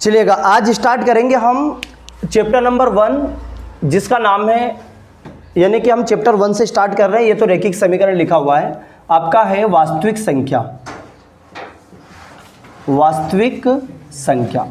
चलिएगा, आज स्टार्ट करेंगे हम चैप्टर नंबर 1 जिसका नाम है, यानी कि हम चैप्टर 1 से स्टार्ट कर रहे हैं। ये तो रैखिक समीकरण लिखा हुआ है आपका, है वास्तविक संख्या। वास्तविक संख्या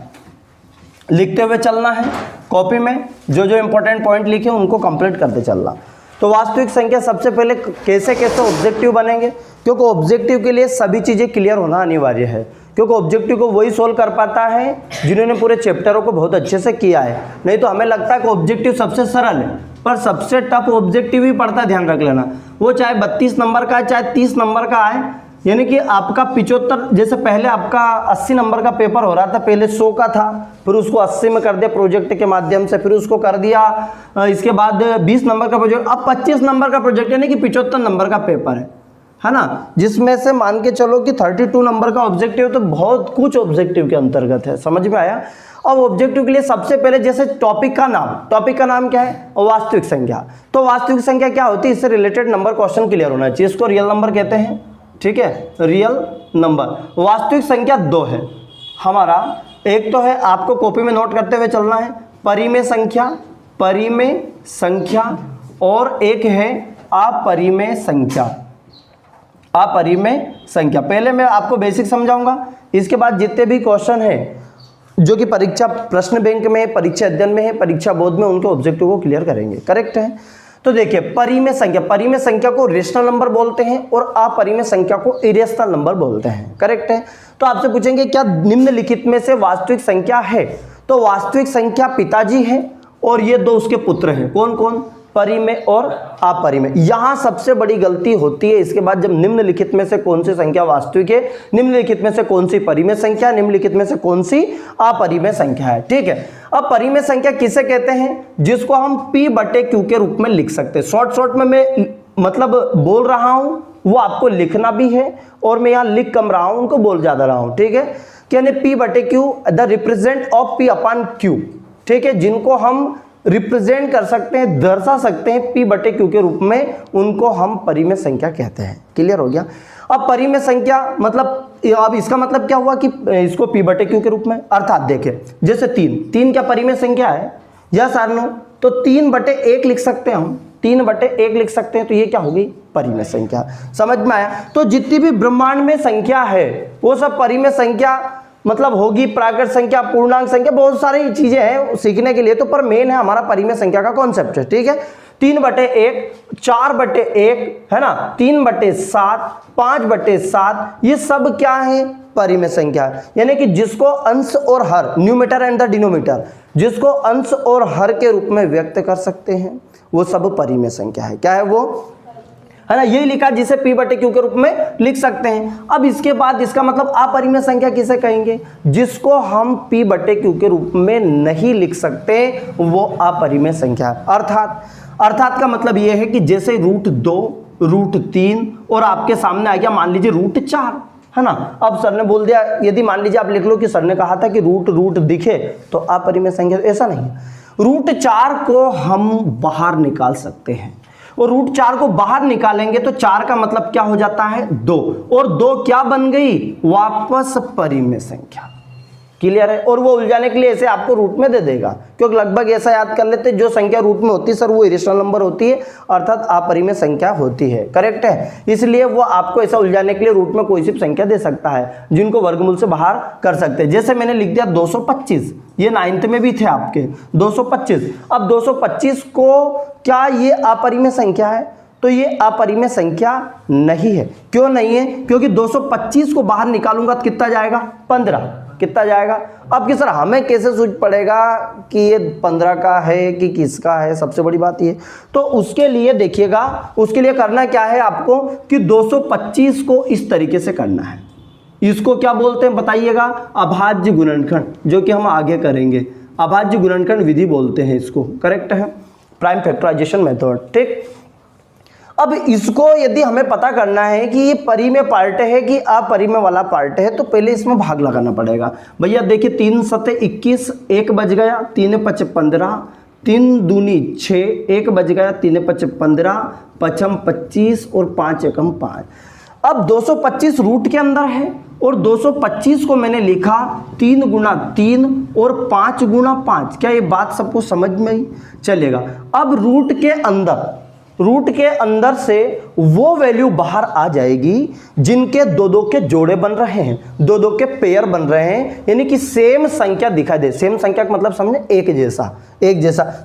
लिखते हुए चलना है कॉपी में, जो जो इंपॉर्टेंट पॉइंट लिखे उनको कंप्लीट करते चलना। तो वास्तविक संख्या सबसे पहले कैसे कैसे ऑब्जेक्टिव बनेंगे, क्योंकि ऑब्जेक्टिव के लिए सभी चीज़ें क्लियर होना अनिवार्य है, क्योंकि ऑब्जेक्टिव को वही सोल्व कर पाता है जिन्होंने पूरे चैप्टरों को बहुत अच्छे से किया है। नहीं तो हमें लगता है कि ऑब्जेक्टिव सबसे सरल है, पर सबसे टफ ऑब्जेक्टिव ही पड़ता है, ध्यान रख लेना। वो चाहे 32 नंबर का है चाहे 30 नंबर का है, यानी कि आपका 75, जैसे पहले आपका 80 नंबर का पेपर हो रहा था, पहले 100 का था, फिर उसको 80 में कर दिया प्रोजेक्ट के माध्यम से, फिर उसको कर दिया इसके बाद 20 नंबर का प्रोजेक्ट, अब 25 नंबर का प्रोजेक्ट, यानी कि 75 नंबर का पेपर है ना, जिसमें से मान के चलो कि 32 नंबर का ऑब्जेक्टिव, तो बहुत कुछ ऑब्जेक्टिव के अंतर्गत है। समझ में आया? अब ऑब्जेक्टिव के लिए सबसे पहले जैसे टॉपिक का नाम क्या है? वास्तविक संख्या। तो वास्तविक संख्या क्या होती है, इससे रिलेटेड नंबर क्वेश्चन क्लियर होना चाहिए। इसको रियल नंबर कहते हैं, ठीक है, रियल नंबर। वास्तविक संख्या 2 है हमारा। एक तो है, आपको कॉपी में नोट करते हुए चलना है, परिमेय संख्या, और एक है अपरिमेय संख्या। पहले मैं आपको बेसिक समझाऊंगा, इसके बाद जितने भी क्वेश्चन हैं जो कि परीक्षा प्रश्न बैंक में, परीक्षा अध्ययन में है, परीक्षा बोर्ड में, उनके ऑब्जेक्टिव को क्लियर करेंगे। करेक्ट है? तो देखिए, परिमेय संख्या को रेशनल नंबर बोलते हैं और अपरिमेय संख्या को इरेशनल नंबर बोलते हैं। करेक्ट है? तो आपसे पूछेंगे क्या निम्नलिखित में से वास्तविक संख्या है? तो वास्तविक संख्या पिताजी है और ये 2 उसके पुत्र हैं। कौन कौन? परिमेय और अपरिमेय। यहां सबसे बड़ी गलती होती है इसके बाद, जब निम्नलिखित में से कौन सी संख्या वास्तविक है, निम्नलिखित में से कौन सी परिमेय संख्या, निम्नलिखित में से कौन सी अपरिमेय संख्या है। ठीक है, अब परिमेय संख्या किसे कहते हैं? जिसको हम P/Q के रूप में लिख सकते हैं। शॉर्ट में मैं मतलब बोल रहा हूं, वो आपको लिखना भी है, और मैं यहां लिख कम रहा हूं, उनको बोल ज्यादा रहा हूं। ठीक है, यानी P/Q the represent of P/Q। ठीक है, जिनको हम रिप्रेजेंट कर सकते हैं, दर्शा सकते हैं P/Q के रूप में, उनको हम परिमेय संख्या कहते हैं। क्लियर हो गया? अब परिमेय संख्या मतलब, अब इसका मतलब क्या हुआ कि इसको P/Q के रूप में, अर्थात देखें जैसे 3 क्या परिमेय संख्या है? यस और नो? तो 3/1 लिख सकते हैं हम, 3/1 लिख सकते हैं, तो ये क्या होगी? परिमेय संख्या। समझ में आया? तो जितनी भी ब्रह्मांड में संख्या है वो सब परिमेय संख्या मतलब होगी। प्राकृत संख्या, पूर्णांक संख्या, बहुत सारी चीजें हैं सीखने के लिए, तो पर मेन है हमारा परिमेय संख्या का कॉन्सेप्ट है। ठीक है, 3/1, 4/1 है ना, 3/7, 5/7, ये सब क्या है? परिमेय संख्या। यानी कि जिसको अंश और हर, न्यूमरेटर एंड द डिनोमिनेटर, जिसको अंश और हर के रूप में व्यक्त कर सकते हैं, वो सब परिमेय संख्या है। क्या है वो? है ना, यही लिखा जिसे P/Q के रूप में लिख सकते हैं। अब इसके बाद इसका मतलब अपरिमेय संख्या किसे कहेंगे? जिसको हम P/Q के रूप में नहीं लिख सकते, वो अपरिमेय संख्या। अर्थात का मतलब यह है कि जैसे √2, √3 और आपके सामने आ गया मान लीजिए √4, है ना। अब सर ने बोल दिया, यदि मान लीजिए आप लिख लो कि सर ने कहा था कि रूट दिखे तो अपरिमेय संख्या, ऐसा नहीं। √4 को हम बाहर निकाल सकते हैं, और √4 को बाहर निकालेंगे तो 4 का मतलब क्या हो जाता है? 2, और 2 क्या बन गई? वापस परिमेय संख्या। क्लियर है? और वो उलझाने के लिए ऐसे आपको रूट में दे देगा, क्योंकि लगभग ऐसा याद कर लेते, जो संख्या रूट में होती है सर वो इरेशनल नंबर होती है, अर्थात अपरिमेय संख्या होती है। करेक्ट है? इसलिए वो आपको ऐसा उलझाने के लिए रूट में कोई सी संख्या दे सकता है, जिनको वर्गमूल से बाहर कर सकते हैं। जैसे मैंने लिख दिया 225, ये 9th में भी थे आपके 225। अब 225 को क्या ये अपरिमेय संख्या है? तो ये अपरिमेय संख्या नहीं है। क्यों नहीं है? क्योंकि 225 को बाहर निकालूंगा तो कितना जाएगा? 15। कितना जाएगा? अब कि सर हमें कैसे सूझ पड़ेगा कि ये 15 का है कि किसका है? सबसे बड़ी बात ये, तो उसके लिए देखिएगा, उसके लिए करना क्या है आपको कि 225 को इस तरीके से करना है। इसको क्या बोलते हैं बताइएगा? अभाज्य गुणनखंड, जो कि हम आगे करेंगे। अभाज्य गुणनखंड विधि बोलते हैं इसको। करेक्ट है? Prime factorization method. ठीक, अब इसको यदि हमें पता करना है कि ये परिमेय पार्ट है कि अपरिमेय वाला पार्ट है, तो पहले इसमें भाग लगाना पड़ेगा। भैया देखिए, 3 7 21, 1 बच गया, 3 5 15, 3 दूनी 6, 1 बच गया, 3 5 15, 5 25 और 5 एकम 5। अब 225 रूट के अंदर है और 225 को मैंने लिखा 3 गुना 3 और 5 गुना 5। क्या ये बात सबको समझ में आई? चलेगा। अब रूट के अंदर से वो वैल्यू बाहर आ जाएगी जिनके दो दो के जोड़े बन रहे हैं, दो दो के पेयर बन रहे हैं, यानी कि सेम संख्या दिखाई दे। सेम संख्या का मतलब समझे एक जैसा।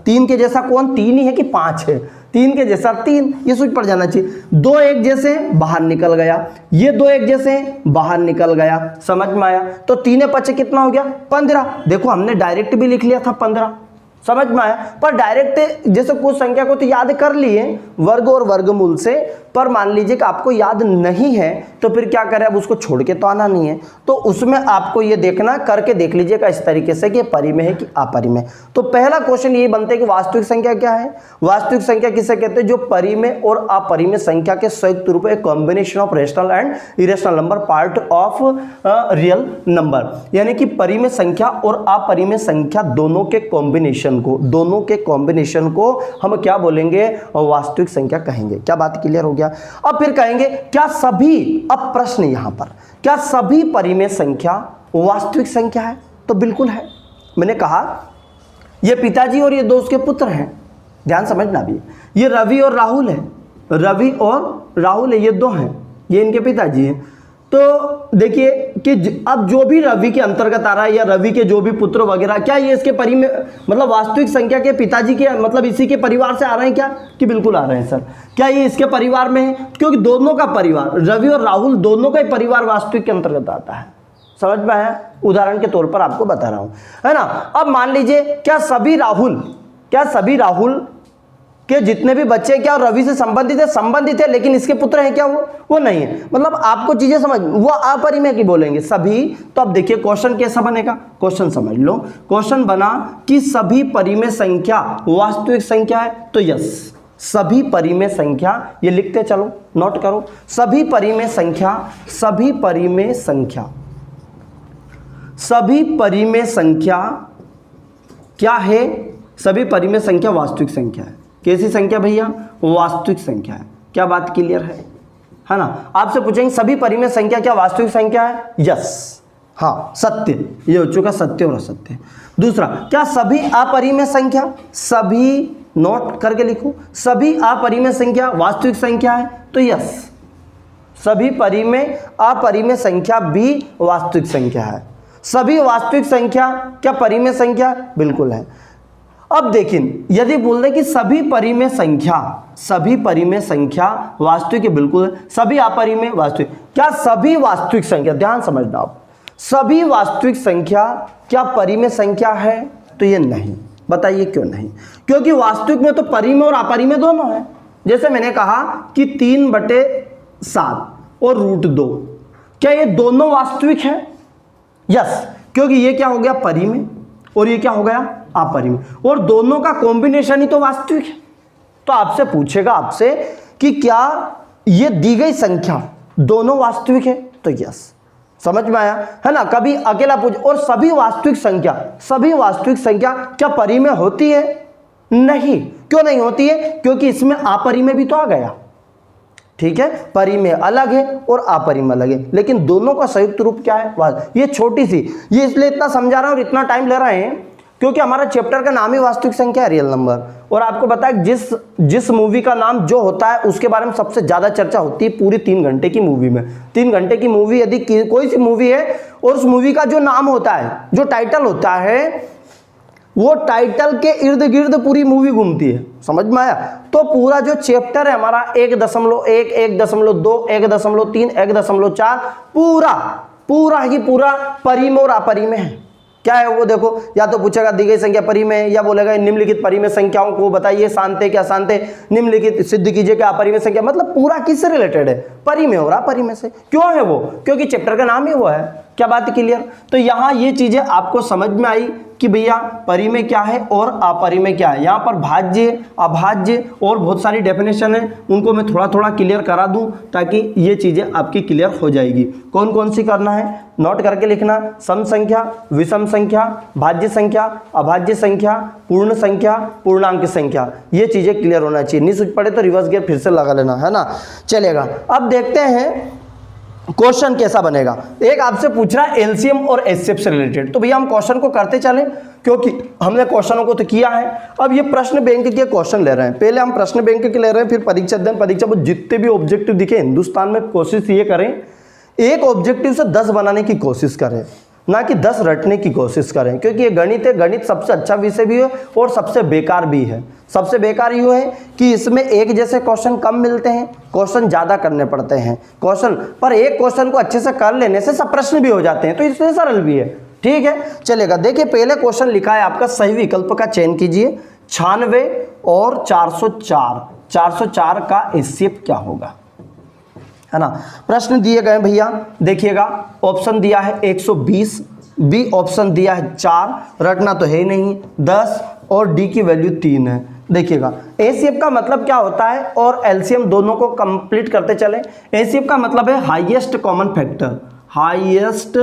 3 के जैसा कौन? 3 ही है कि 5 है? 3 के जैसा 3, ये सूझ पड़ जाना चाहिए। 2 एक जैसे बाहर निकल गया, ये 2 एक जैसे बाहर निकल गया, समझ में आया? तो 3 5 कितना हो गया? 15। देखो हमने डायरेक्ट भी लिख लिया था 15, समझ में आया? पर डायरेक्ट जैसे कुछ संख्या को तो याद कर लिए वर्ग और वर्गमूल से, पर मान लीजिए कि आपको याद नहीं है तो फिर क्या करें, अब उसको छोड़ के तो आना नहीं है, तो उसमें आपको ये देखना, करके देख लीजिएगा इस तरीके से कि परिमेय है कि अपरिमेय। तो पहला क्वेश्चन ये बनते है कि वास्तविक संख्या क्या है? वास्तविक संख्या किसे कहते हैं? जो परिमेय और अपरिमेय संख्या के संयुक्त रूप है, combination of rational and irrational number, part of real number. यानी कि परिमेय संख्या और अपरिमेय संख्या दोनों के कॉम्बिनेशन को हम क्या बोलेंगे? वास्तविक संख्या कहेंगे। क्या बात क्लियर हो गया? अब फिर कहेंगे क्या सभी, अब प्रश्न यहां पर, क्या सभी परिमेय संख्या वास्तविक संख्या है? तो बिल्कुल है। मैंने कहा ये पिताजी और ये दोस्त के पुत्र हैं, ध्यान समझना भी, ये रवि और राहुल है, रवि और राहुल है, ये दो हैं, ये इनके पिताजी हैं। तो देखिए कि अब जो भी रवि के अंतर्गत आ रहा है या रवि के जो भी पुत्र वगैरह, क्या ये इसके परिमेय मतलब वास्तविक संख्या के पिताजी के मतलब इसी के परिवार से आ रहे हैं क्या? कि बिल्कुल आ रहे हैं सर। क्या ये इसके परिवार में है? क्योंकि दोनों का परिवार, रवि और राहुल दोनों का ही परिवार वास्तविक के अंतर्गत आता है, समझ में आया? उदाहरण के तौर पर आपको बता रहा हूं, है ना। अब मान लीजिए क्या सभी राहुल कि जितने भी बच्चे क्या रवि से संबंधित है, लेकिन इसके पुत्र हैं क्या? वो नहीं है। मतलब आपको चीजें समझ, वो अपरिमेय की बोलेंगे सभी। तो अब देखिए क्वेश्चन कैसा बनेगा, क्वेश्चन समझ लो। क्वेश्चन बना कि सभी परिमेय संख्या वास्तविक संख्या है, तो यस, सभी परिमेय संख्या, ये लिखते चलो, नोट करो, सभी परिमेय संख्या क्या है? सभी परिमेय संख्या वास्तविक संख्या है। कैसी संख्या भैया? वास्तविक संख्या है। क्या बात क्लियर है ना? आपसे पूछेंगे सभी परिमेय संख्या क्या वास्तविक संख्या है? यस, हाँ, सत्य, ये हो चुका सत्य और असत्य। दूसरा, क्या सभी अपरिमेय संख्या, सभी नोट करके लिखो, सभी अपरिमेय संख्या वास्तविक संख्या है? तो यस, सभी अपरिमेय संख्या भी वास्तविक संख्या है। सभी वास्तविक संख्या क्या परिमेय संख्या? बिल्कुल है। अब देखिए यदि बोल दें कि सभी परिमेय संख्या वास्तविक है, बिल्कुल। सभी अपरिमेय वास्तविक, क्या सभी वास्तविक संख्या, ध्यान समझना आप, सभी वास्तविक संख्या क्या परिमेय संख्या है? तो ये नहीं। बताइए क्यों नहीं? क्योंकि वास्तविक में तो परिमेय और अपरिमेय दोनों है। जैसे मैंने कहा कि 3/7 और √2, क्या ये दोनों वास्तविक है? यस, क्योंकि ये क्या हो गया? परिमेय, और ये क्या हो गया? अपरिमेय, और दोनों का कॉम्बिनेशन ही तो वास्तविक है। तो आपसे पूछेगा कि क्या ये दी गई संख्या दोनों वास्तविक है? तो यस, समझ में आया है ना? कभी अकेला पूछ, और सभी वास्तविक संख्या क्या परिमेय होती है? नहीं। क्यों नहीं होती है? क्योंकि इसमें अपरिमेय भी तो आ गया, ठीक है। परिमेय अलग है और अपरिमेय अलग है, लेकिन दोनों का संयुक्त रूप क्या है? ये छोटी सी, ये इसलिए इतना समझा रहा हूं और इतना टाइम ले रहे हैं क्योंकि हमारा चैप्टर का नाम ही वास्तविक संख्या है, रियल नंबर। और आपको पता है जिस मूवी का नाम जो होता है उसके बारे में सबसे ज्यादा चर्चा होती है पूरी 3 घंटे की मूवी में। 3 घंटे की मूवी यदि कोई सी मूवी है और उस मूवी का जो नाम होता है, जो टाइटल होता है, वो टाइटल के इर्द गिर्द पूरी मूवी घूमती है, समझ में आया? तो पूरा जो चैप्टर है हमारा 1.1, 1.2, 1.3, 1.4 पूरा ही पूरा परिमेय और अपरिमेय है। क्या है वो? देखो, या तो पूछेगा दी गई संख्या परिमेय, या बोलेगा निम्नलिखित परिमेय संख्याओं को बताइए, शांत है क्या शांत है, निम्नलिखित सिद्ध कीजिए क्या अपरिमेय संख्या। मतलब पूरा किससे रिलेटेड है? परिमेय और अपरिमेय से। क्यों है वो? क्योंकि चैप्टर का नाम ही वो है। क्या बात क्लियर? तो यहाँ ये चीजें आपको समझ में आई कि भैया परिमेय क्या है और अपरिमेय क्या है। यहाँ पर भाज्य, अभाज्य और बहुत सारी डेफिनेशन है, उनको मैं थोड़ा थोड़ा क्लियर करा दूं ताकि ये चीजें आपकी क्लियर हो जाएगी। कौन कौन सी करना है नोट करके लिखना। सम संख्या, विषम संख्या, भाज्य संख्या, अभाज्य संख्या, पूर्ण संख्या, पूर्णांक संख्या, ये चीजें क्लियर होना चाहिए। नहीं सूझ पड़े तो रिवर्स गियर फिर से लगा लेना, है ना? चलेगा। अब देखते हैं क्वेश्चन कैसा बनेगा। एक आपसे पूछ रहा है एलसीएम और एचसीएफ से रिलेटेड, तो भैया हम क्वेश्चन को करते चले क्योंकि हमने क्वेश्चनों को तो किया है। अब ये प्रश्न बैंक के क्वेश्चन ले रहे हैं, पहले हम प्रश्न बैंक के ले रहे हैं, फिर परीक्षा अध्ययन परीक्षा में जितने भी ऑब्जेक्टिव दिखे हिंदुस्तान में कोशिश ये करें एक ऑब्जेक्टिव से 10 बनाने की कोशिश करें, ना कि 10 रटने की कोशिश करें, क्योंकि ये गणित है। गणित सबसे अच्छा विषय भी है और सबसे बेकार भी है। सबसे बेकार यूँ है कि इसमें एक जैसे क्वेश्चन कम मिलते हैं, क्वेश्चन ज़्यादा करने पड़ते हैं क्वेश्चन, पर एक क्वेश्चन को अच्छे से कर लेने से सब प्रश्न भी हो जाते हैं, तो इसलिए सरल भी है। ठीक है, चलेगा। देखिए पहले क्वेश्चन लिखा है आपका, सही विकल्प का चयन कीजिए। 96 और 404, 404 का एचसीएफ क्या होगा, है ना। प्रश्न दिए गए भैया, देखिएगा ऑप्शन दिया है 120, बी ऑप्शन दिया है 4, रटना तो है ही नहीं, 10 और डी की वैल्यू 3 है। देखिएगा एचसीएफ का मतलब क्या होता है और एलसीएम दोनों को कंप्लीट करते चले। एचसीएफ का मतलब है highest common factor, highest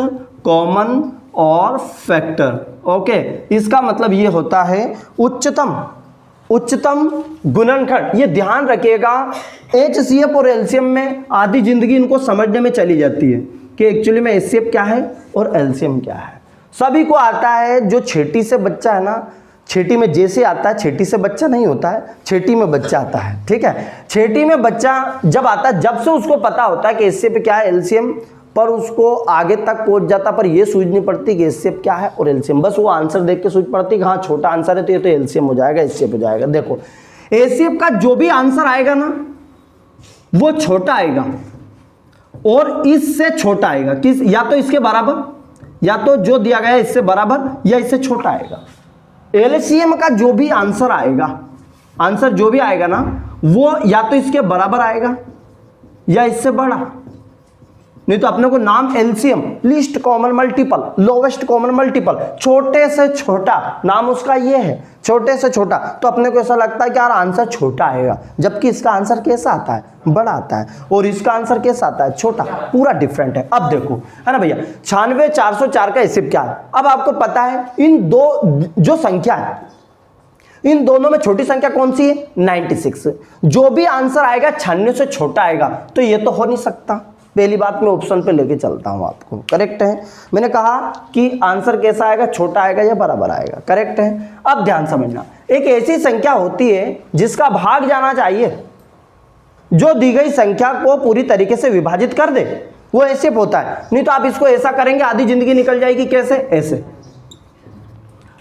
common और फैक्टर। ओके, इसका मतलब ये होता है उच्चतम गुणनखंड। ये ध्यान रखिएगा, एचसीएफ और एलसीएम में आधी जिंदगी इनको समझने में चली जाती है कि एक्चुअली में एचसीएफ क्या है और एलसीएम क्या है। सभी को आता है, जो छेटी से बच्चा है ना, छेटी में जैसे आता है, छेटी से बच्चा नहीं होता है, छेटी में बच्चा आता है। ठीक है, छेटी में बच्चा जब आता है, जब से उसको पता होता है कि एचसीएफ क्या है एलसीएम, पर उसको आगे तक पहुंच जाता, पर ये सूझ नहीं पड़ती कि एचसीएफ क्या है और एलसीएम। बस वो आंसर देख के सूझ पड़ती कि हाँ छोटा आंसर है तो ये तो एलसीएम हो जाएगा, एचसीएफ हो जाएगा। देखो एचसीएफ का जो भी आंसर आएगा ना वो छोटा आएगा और इससे छोटा आएगा, किस, या तो इसके बराबर, या तो जो दिया गया है इससे बराबर, या इससे छोटा आएगा। एलसीएम का जो भी आंसर आएगा, आंसर जो भी आएगा ना वो या तो इसके बराबर आएगा या इससे बड़ा। नहीं तो अपने को नाम LCM, least common multiple, lowest common multiple, छोटे से छोटा नाम उसका ये है, छोटे से छोटा। तो अपने को ऐसा लगता है कि यार आंसर छोटा आएगा, जबकि इसका आंसर कैसा आता है, बड़ा आता है, और इसका आंसर कैसा आता है, छोटा, पूरा डिफरेंट है। अब देखो, है ना भैया, 96 404 का एचसीएफ क्या है। अब आपको पता है इन दो जो संख्या है, इन दोनों में छोटी संख्या कौन सी है, 96। जो भी आंसर आएगा 96 से छोटा आएगा, तो ये तो हो नहीं सकता। पहली बात मैं ऑप्शन पे लेके चलता हूं आपको, करेक्ट है। मैंने कहा कि आंसर कैसा आएगा, छोटा आएगा या बराबर आएगा, करेक्ट है। अब ध्यान समझना, एक ऐसी संख्या होती है जिसका भाग जाना चाहिए, जो दी गई संख्या को पूरी तरीके से विभाजित कर दे, वो एचसीएफ होता है। नहीं तो आप इसको ऐसा करेंगे आधी जिंदगी निकल जाएगी। कैसे, ऐसे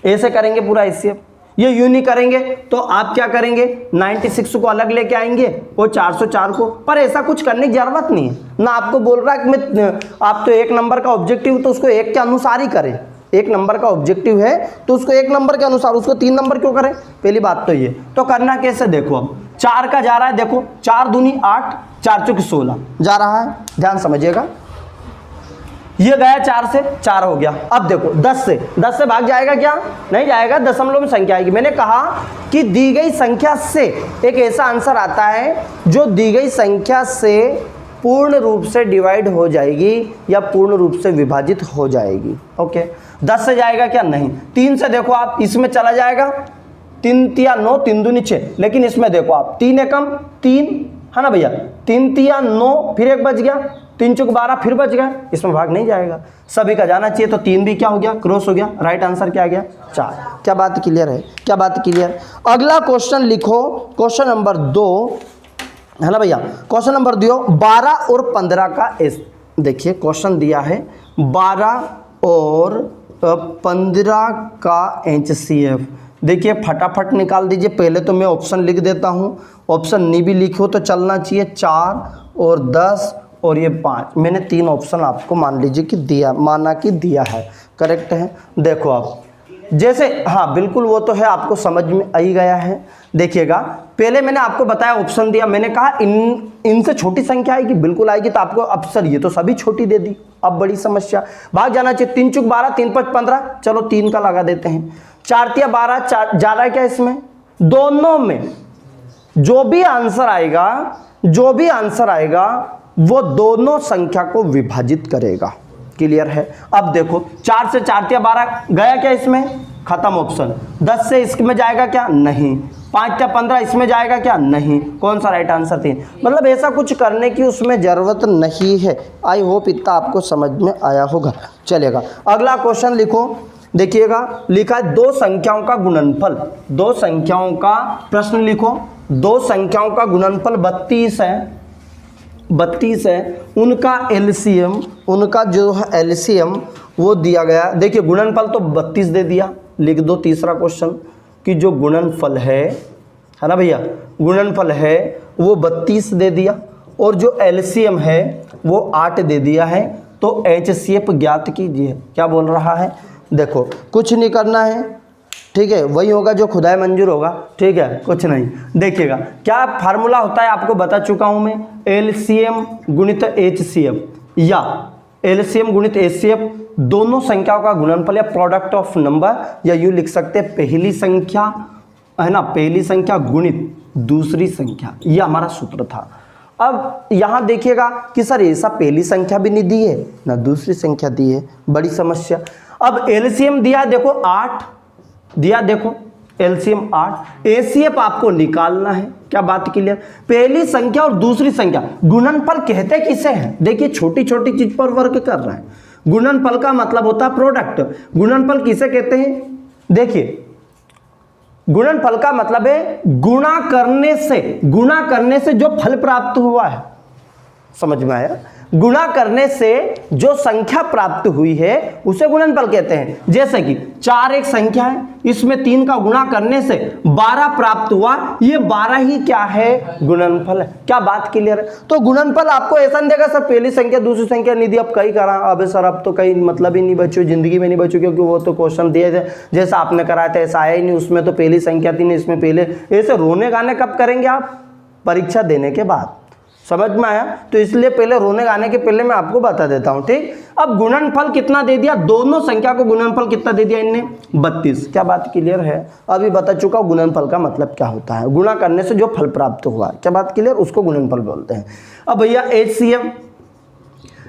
ऐसे करेंगे पूरा एचसीएफ। ये यूं नहीं करेंगे तो आप क्या करेंगे, 96 को अलग लेके आएंगे और 404 को, पर ऐसा कुछ करने की जरूरत नहीं है ना। आपको बोल रहा है कि मैं, आप तो एक नंबर का ऑब्जेक्टिव तो उसको एक के अनुसार ही करें। एक नंबर का ऑब्जेक्टिव है तो उसको एक नंबर के अनुसार, उसको 3 नंबर क्यों करें। पहली बात तो ये, तो करना कैसे, देखो अब 4 का जा रहा है, देखो 4 दूनी 8, 4 चौकी 16 जा रहा है, ध्यान समझिएगा। ये गया 4 से 4 हो गया। अब देखो 10 से भाग जाएगा क्या, नहीं जाएगा, दशमलव में संख्या आएगी। मैंने कहा कि दी गई संख्या से एक ऐसा आंसर आता है जो दी गई संख्या से पूर्ण रूप से डिवाइड हो जाएगी या पूर्ण रूप से विभाजित हो जाएगी। ओके, 10 से जाएगा क्या, नहीं। 3 से देखो आप, इसमें चला जाएगा, 3 तिया 9, 3 दूनी 6, लेकिन इसमें देखो आप 3 एकम 3, है ना भैया, 3 तिया 9, फिर एक बच गया, 3 चौक 12, फिर बच गया, इसमें भाग नहीं जाएगा। सभी का जाना चाहिए, तो 3 भी क्या हो गया, क्रॉस हो गया। राइट आंसर क्या आ गया, 4। क्या बात क्लियर है, क्या बात क्लियर। अगला क्वेश्चन लिखो, क्वेश्चन नंबर 2, है ना भैया। क्वेश्चन नंबर 2, 12 और 15 का एस। देखिए क्वेश्चन दिया है 12 और 15 का एचसीएफ। देखिए फटाफट निकाल दीजिए। पहले तो मैं ऑप्शन लिख देता हूँ, ऑप्शन नहीं भी लिखो तो चलना चाहिए। 4 और 10 और ये 5, मैंने 3 ऑप्शन आपको मान लीजिए कि दिया, माना कि दिया है, करेक्ट है। देखो आप जैसे, हाँ बिल्कुल वो तो है, आपको समझ में आ ही गया है। देखिएगा पहले मैंने आपको बताया, ऑप्शन दिया, मैंने कहा इनसे छोटी संख्या आएगी, बिल्कुल आएगी, तो आपको अब सर ये तो सभी छोटी दे दी। अब बड़ी समस्या, भाग जाना चाहिए। 3 चौक 12, 3 5 15, चलो 3 का लगा देते हैं। 4 तिया 12, जा रहा है क्या इसमें, दोनों में जो भी आंसर आएगा वो दोनों संख्या को विभाजित करेगा। क्लियर है। अब देखो 4 से 4 तिया 12 गया क्या इसमें, खत्म ऑप्शन। 10 से इसमें जाएगा क्या, नहीं। 5 या 15 इसमें जाएगा क्या? नहीं। कौन सा राइट आंसर? 3। मतलब ऐसा कुछ करने की उसमें ज़रूरत नहीं है। आई होप इतना आपको समझ में आया होगा। चलेगा, अगला क्वेश्चन लिखो। देखिएगा, लिखा है 2 संख्याओं का गुणनफल। 2 संख्याओं का प्रश्न लिखो। 2 संख्याओं का गुणनफल 32 है, 32 है। उनका एलसीएम, उनका जो है एलसीएम वो दिया गया। देखिए गुणनफल तो 32 दे दिया, लिख दो तीसरा क्वेश्चन कि जो गुणनफल है ना भैया, गुणनफल है वो 32 दे दिया और जो एलसीएम है वो 8 दे दिया है। तो एचसीएफ ज्ञात कीजिए। क्या बोल रहा है? देखो कुछ नहीं करना है, ठीक है, वही होगा जो खुदाई मंजूर होगा, ठीक है, कुछ नहीं। देखिएगा क्या फार्मूला होता है आपको बता चुका हूं मैं, एलसीएम गुणित एचसीएफ या एलसीएम गुणित एचसीएफ, दोनों संख्याओं का गुणनफल या प्रोडक्ट ऑफ नंबर, या यूं लिख सकते हैं पहली संख्या है ना, पहली संख्या गुणित दूसरी संख्या, ये हमारा सूत्र था। अब यहाँ देखिएगा कि सर ऐसा पहली संख्या भी नहीं दी है ना दूसरी संख्या दी है, बड़ी समस्या। अब एलसीएम दिया देखो 8 दिया, देखो एलसीएम 8, एचसीएफ आपको निकालना है। क्या बात क्लियर? पहली संख्या और दूसरी संख्या, गुणनफल कहते किसे हैं? देखिए छोटी छोटी चीज पर वर्क कर रहा है। गुणनफल का मतलब होता है प्रोडक्ट। गुणनफल किसे कहते हैं? देखिए गुणनफल का मतलब है गुणा करने से जो फल प्राप्त हुआ है, समझ में आया? गुणा करने से जो संख्या प्राप्त हुई है उसे गुणनफल कहते हैं। जैसे कि 4 एक संख्या है, इसमें 3 का गुणा करने से 12 प्राप्त हुआ, ये 12 ही क्या है? गुणनफल है। क्या बात क्लियर है? तो गुणनफल आपको ऐसा नहीं देगा सर पहली संख्या दूसरी संख्या नहीं दी, अब कई करा, अबे सर अब तो कहीं मतलब ही नहीं बचो, जिंदगी में नहीं बचो, क्योंकि वो तो क्वेश्चन दिए थे जैसा आपने कराया था ऐसा आया ही नहीं, उसमें तो पहली संख्या थी नहीं, इसमें पहले। ऐसे रोने गाने कब करेंगे आप? परीक्षा देने के बाद। समझ में आया? तो इसलिए पहले रोने गाने के पहले मैं आपको बता देता हूं, ठीक। अब गुणनफल कितना दे दिया? दोनों संख्या को गुणनफल कितना दे दिया इनने? 32। क्या बात क्लियर है? अभी बता चुका हूं गुणनफल का मतलब क्या होता है। गुणा करने से जो फल प्राप्त हुआ, क्या बात क्लियर? उसको गुणनफल बोलते हैं। अब भैया एचसीएफ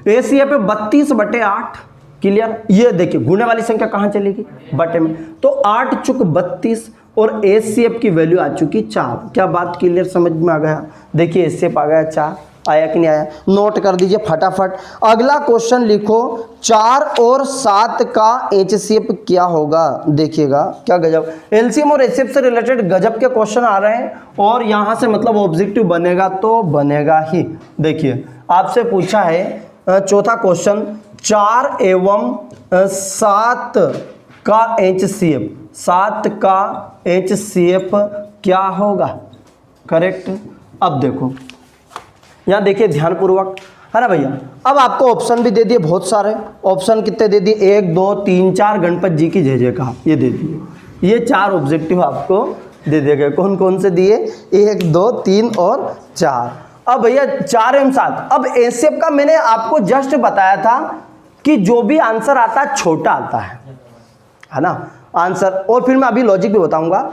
है 32/8, क्लियर। ये देखिए गुणे वाली संख्या कहां चलेगी? बटे में, तो 8 चुक 32 और एचसीएफ की वैल्यू आ चुकी 4। क्या बात क्लियर? समझ में आ गया? देखिए एचसीएफ आ गया 4, आया कि नहीं आया? नोट कर दीजिए फटाफट। अगला क्वेश्चन लिखो, 4 और 7 का एचसीएफ क्या होगा? देखिएगा क्या गजब, एलसीएम और एचसीएफ से रिलेटेड गजब के क्वेश्चन आ रहे हैं और यहां से मतलब ऑब्जेक्टिव बनेगा तो बनेगा ही। देखिए आपसे पूछा है चौथा क्वेश्चन, 4 एवं 7 का एचसीएफ, 7 का एचसीएफ क्या होगा? करेक्ट। अब देखो यहाँ देखिए ध्यानपूर्वक, है ना भैया। अब आपको ऑप्शन भी दे दिए बहुत सारे। ऑप्शन कितने दे दिए? 1 2 3 4, गणपत जी की जय जयकार, ये दे दिए। ये 4 ऑब्जेक्टिव आपको दे दिए गए। कौन कौन से दिए? 1 2 3 और 4। अब भैया 4 एवं 7, अब एचसीएफ का मैंने आपको जस्ट बताया था कि जो भी आंसर आता है छोटा आता है ना आंसर। और फिर मैं अभी लॉजिक भी बताऊंगा।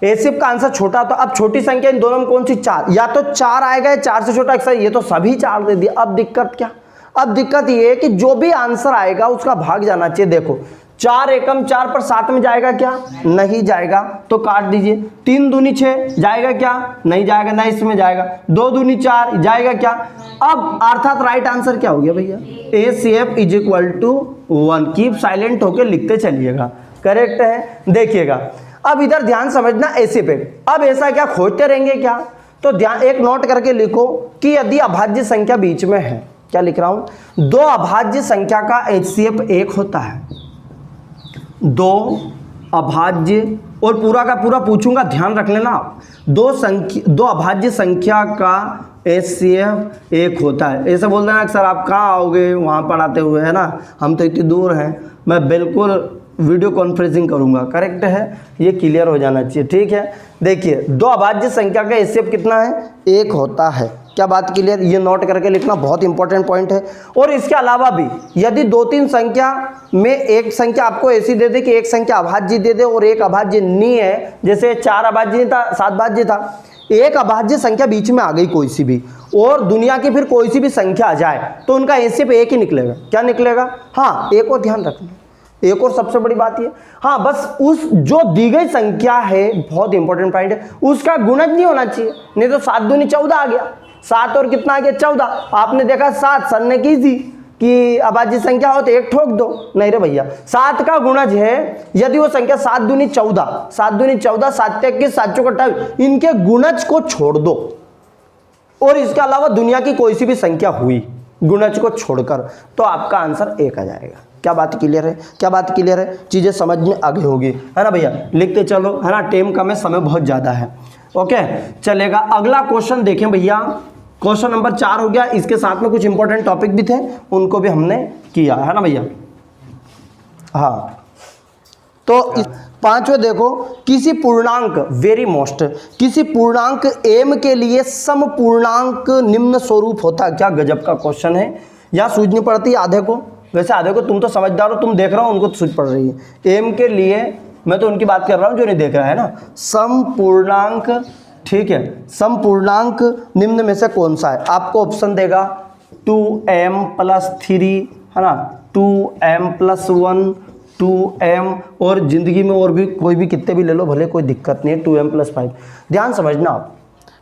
एचसीएफ का आंसर छोटा, तो अब छोटी संख्या इन दोनों में कौन सी? 4, या तो 4 आएगा या 4 से छोटा अक्सर, ये तो सभी 4 दे दिया। अब दिक्कत क्या? अब दिक्कत ये है कि जो भी आंसर आएगा उसका भाग जाना चाहिए। देखो 4 एकम 4 पर 7 में जाएगा क्या? नहीं जाएगा, तो काट दीजिए। 3 दूनी 6 जाएगा क्या? नहीं जाएगा, ना इसमें जाएगा। 2 दूनी 4 जाएगा क्या? अब अर्थात राइट आंसर क्या हो गया भैया? HCF is equal to 1। Keep silent होके लिखते चलिएगा, करेक्ट है। देखिएगा अब इधर ध्यान समझना एचसीएफ। अब ऐसा क्या खोजते रहेंगे क्या? तो ध्यान एक नोट करके लिखो कि यदि अभाज्य संख्या बीच में है, क्या लिख रहा हूं? 2 अभाज्य संख्या का एचसीएफ 1 होता है। 2 अभाज्य, और पूरा का पूरा पूछूंगा, ध्यान रख लेना आप। 2 अभाज्य संख्या का एचसीएफ 1 होता है। ऐसे बोल देना सर आप कहाँ आओगे वहाँ पढ़ाते हुए, है ना, हम तो इतनी दूर हैं। मैं बिल्कुल वीडियो कॉन्फ्रेंसिंग करूंगा, करेक्ट है, ये क्लियर हो जाना चाहिए, ठीक है। देखिए 2 अभाज्य संख्या का एचसीएफ कितना है? 1 होता है। क्या बात क्लियर? ये नोट करके लिखना, बहुत इंपॉर्टेंट पॉइंट है। और इसके अलावा भी यदि 2-3 संख्या में एक संख्या आपको ऐसी दे दे कि एक संख्या अभाज्य दे दे और एक अभाज्य नहीं है, जैसे 4 अभाज्य नहीं था 7 भाज्य था, एक अभाज्य संख्या बीच में आ गई कोई सी भी, और दुनिया की फिर कोई सी भी संख्या आ जाए, तो उनका एचसीएफ 1 ही निकलेगा। क्या निकलेगा? हाँ, एक और ध्यान रखना, एक और सबसे बड़ी बात ये, हाँ बस उस जो दी गई संख्या है, बहुत इंपॉर्टेंट पॉइंट है, उसका गुणज नहीं होना चाहिए, नहीं तो 7 दूनी 14 आ गया, 7 और कितना आ गया 14। आपने देखा 7 सर ने की थी कि अभाज्य संख्या हो तो एक ठोक दो, नहीं रे भैया 7 का गुणज है, यदि वो संख्या 7 दूनी 14, 7 दूनी 14, 7 21, 7 चौक 28, इनके गुणज को छोड़ दो और इसके अलावा दुनिया की कोई सी भी संख्या हुई गुणज को छोड़कर, तो आपका आंसर 1 आ जाएगा। क्या बात क्लियर है? क्या बात क्लियर है? चीजें समझ में आगे होगी, है ना भैया? लिखते चलो, है ना, टाइम कम है, समय बहुत ज्यादा है। ओके चलेगा, अगला क्वेश्चन देखें भैया, क्वेश्चन नंबर 4 हो गया, इसके साथ में कुछ इंपॉर्टेंट टॉपिक भी थे, उनको भी हमने किया, है ना भैया? हाँ, तो 5वें देखो, किसी पूर्णांक, वेरी मोस्ट, किसी पूर्णांक m के लिए सम पूर्णांक निम्न स्वरूप होता है। क्या गजब का क्वेश्चन है, यहाँ सूझनी पड़ती है आधे को, वैसे आधे को तुम तो समझदार हो, तुम देख रहा हो, उनको तो सूझ पड़ रही है। m के लिए मैं तो उनकी बात कर रहा हूँ जो नहीं देख रहा है ना। सम पूर्णांक, ठीक है, सम पूर्णांक निम्न में से कौन सा है? आपको ऑप्शन देगा 2m + 3, है ना, 2m + 1, 2m, और जिंदगी में और भी कोई भी कितने भी ले लो भले, कोई दिक्कत नहीं है, 2m + 5। ध्यान समझना आप,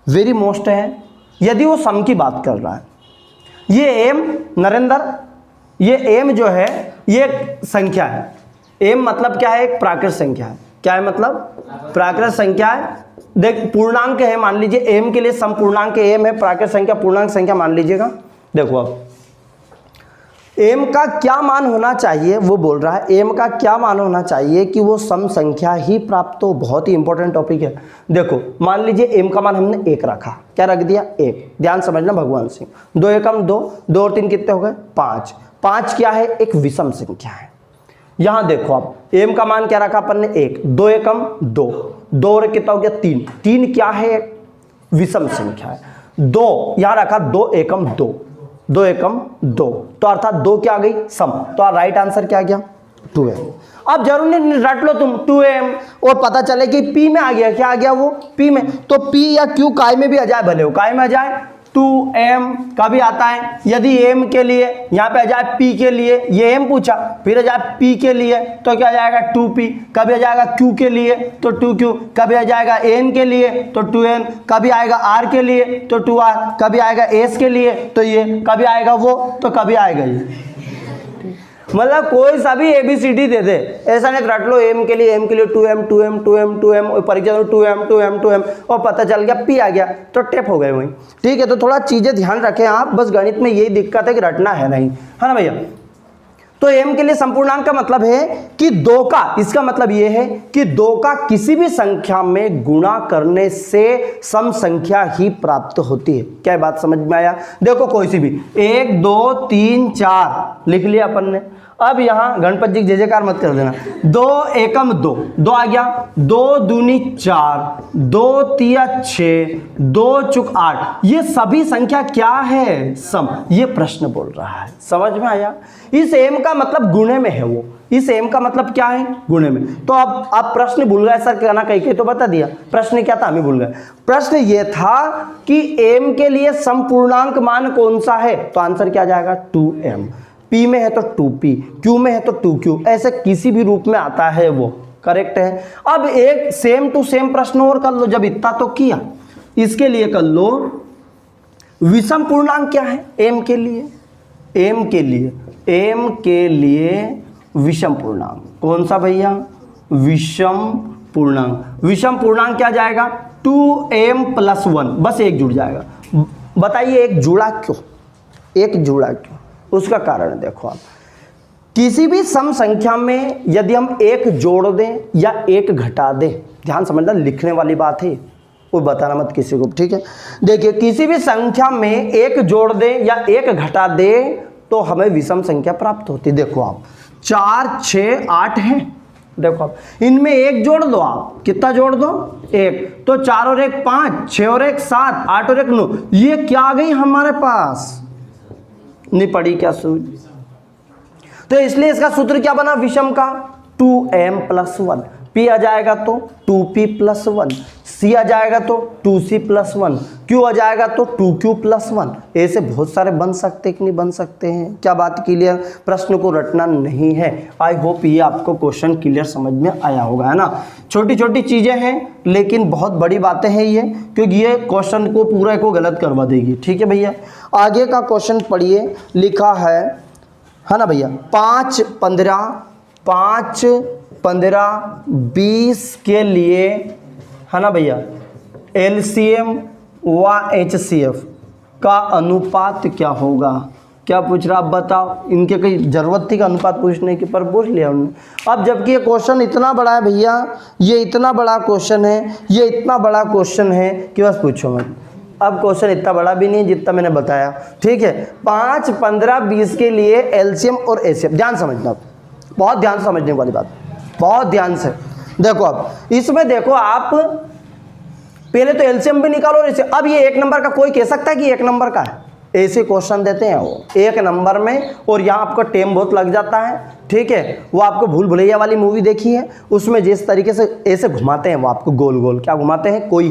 वेरी मोस्ट है। यदि वो सम की बात कर रहा है, ये m नरेंद्र, ये m जो है ये एक संख्या है। m मतलब क्या है? एक प्राकृत संख्या है। क्या है मतलब? प्राकृत संख्या है। देख पूर्णांक है, मान लीजिए m के लिए सम पूर्णांक m है, प्राकृत संख्या पूर्णांक संख्या मान लीजिएगा। देखो अब m का क्या मान होना चाहिए, वो बोल रहा है m का क्या मान होना चाहिए कि वो सम संख्या ही प्राप्त हो। बहुत ही इंपॉर्टेंट टॉपिक है। देखो मान लीजिए m का मान हमने 1 रखा, क्या रख दिया? 1। ध्यान समझना भगवान सिंह, 2 एकम 2, 2 और 3 कितने हो गए? 5। 5 क्या है? एक विषम संख्या है। यहां देखो आप m का मान क्या रखा अपन ने? 1। 2 एकम 2, 2 और कितना हो गया? 3। 3 क्या है? विषम संख्या है। 2 यहां रखा, 2 एकम 2, 2 एकम 2, तो अर्थात 2 क्या आ गई? सम। तो राइट आंसर क्या आ गया? 2m। अब जरूर नहीं रट लो तुम 2m और पता चले कि p में आ गया। क्या आ गया वो? p में। तो p या q काय में भी आ जाए, भले हो काय में आ जाए, 2m का भी आता है। यदि m के लिए यहाँ पे आ जाए p के लिए, ये m पूछा, फिर आ जाए p के लिए तो क्या आ जाएगा? 2p। कभी आ जाएगा q के लिए तो 2q, कभी आ जाएगा n के लिए तो 2n, कभी आएगा r के लिए तो 2r, कभी आएगा s के लिए तो ये, कभी आएगा वो, तो कभी आएगा ये। मतलब कोई सा भी ABCD दे दे, ऐसा नहीं रट लो m के लिए 2m 2m 2m 2m और परीक्षा में 2m 2m 2m और पता चल गया p आ गया तो टेप हो गए वहीं। ठीक है, तो थोड़ा चीजें ध्यान रखें आप, बस गणित में यही दिक्कत है कि रटना है नहीं, है ना भैया? तो m के लिए संपूर्णांक का मतलब है कि 2 का, इसका मतलब ये है कि 2 का किसी भी संख्या में गुणा करने से सम संख्या ही प्राप्त होती है। क्या बात समझ में आया? देखो कोई सी भी 1 2 3 4 लिख लिया अपन ने। अब यहां गणपति जी जय जयकार मत कर देना। 2 एकम 2, 2 आ गया, 2 दूनी 4, 2 तिया 6, 2 चुक 8, ये सभी संख्या क्या है? सम। ये प्रश्न बोल रहा है, समझ में आया? इस m का मतलब गुणे में है, वो इस m का मतलब क्या है? गुणे में। तो अब आप प्रश्न भूल गए सर, कहना कहीं तो बता दिया, प्रश्न क्या था हमें भूल गए। प्रश्न ये था कि m के लिए समपूर्णांक मान कौन सा है, तो आंसर क्या जाएगा? 2m। p में है तो 2p, q में है तो 2q, ऐसे किसी भी रूप में आता है वो करेक्ट है। अब एक सेम टू सेम प्रश्न और कर लो, जब इतना तो किया, इसके लिए कर लो विषम पूर्णांक क्या है m के लिए? m के लिए विषम पूर्णांक कौन सा भैया? विषम पूर्णांक। विषम पूर्णांक क्या जाएगा? 2m + 1, बस एक जुड़ जाएगा। बताइए एक जुड़ा क्यों? एक जुड़ा क्यों? उसका कारण देखो आप, किसी भी सम संख्या में यदि हम एक जोड़ दें या एक घटा दें, ध्यान समझना, लिखने वाली बात है, वो बताना मत किसी को, ठीक है? देखिए किसी भी संख्या में एक जोड़ दें या एक घटा दें तो हमें विषम संख्या प्राप्त होती है। देखो आप 4 6 8 है, देखो आप इनमें एक जोड़ दो, आप कितना जोड़ दो? 1, तो 4 और 1 5, 6 और 1 7, 8 और 1 9, ये क्या आ गई हमारे पास? नहीं पड़ी क्या सूझ? तो इसलिए इसका सूत्र क्या बना विषम का? 2m + 1, p आ जाएगा तो 2p + 1, सी आ जाएगा तो 2c+1, क्यू आ जाएगा तो 2q+1। ऐसे बहुत सारे बन सकते कि नहीं बन सकते हैं। क्या बात क्लियर? प्रश्न को रटना नहीं है। आई होप ये आपको क्वेश्चन क्लियर समझ में आया होगा, है ना। छोटी छोटी चीज़ें हैं लेकिन बहुत बड़ी बातें हैं ये, क्योंकि ये क्वेश्चन को पूरा को गलत करवा देगी। ठीक है भैया, आगे का क्वेश्चन पढ़िए। लिखा है ना भैया, 5, 15, 20 के लिए, है ना भैया, एलसीएम व एचसीएफ का अनुपात क्या होगा? क्या पूछ रहा आप बताओ। इनके कई जरूरत थी का अनुपात पूछने की, पर पूछ लिया उन्होंने। अब जबकि ये क्वेश्चन इतना बड़ा है भैया, ये इतना बड़ा क्वेश्चन है, ये इतना बड़ा क्वेश्चन है कि बस पूछो मत। अब क्वेश्चन इतना बड़ा भी नहीं जितना मैंने बताया। ठीक है, 5, 15, 20 के लिए एलसीएम और एचसीएफ, ध्यान समझना, बहुत ध्यान समझने वाली बात, बहुत ध्यान से देखो। अब इसमें देखो आप पहले तो एलसीएम भी निकालो और अब ये 1 नंबर का कोई कह सकता है कि 1 नंबर का है? ऐसे क्वेश्चन देते हैं वो 1 नंबर में, और यहाँ आपका टाइम बहुत लग जाता है। ठीक है, वो आपको भूल भुलैया वाली मूवी देखी है, उसमें जिस तरीके से ऐसे घुमाते हैं वो आपको गोल गोल, क्या घुमाते हैं, कोई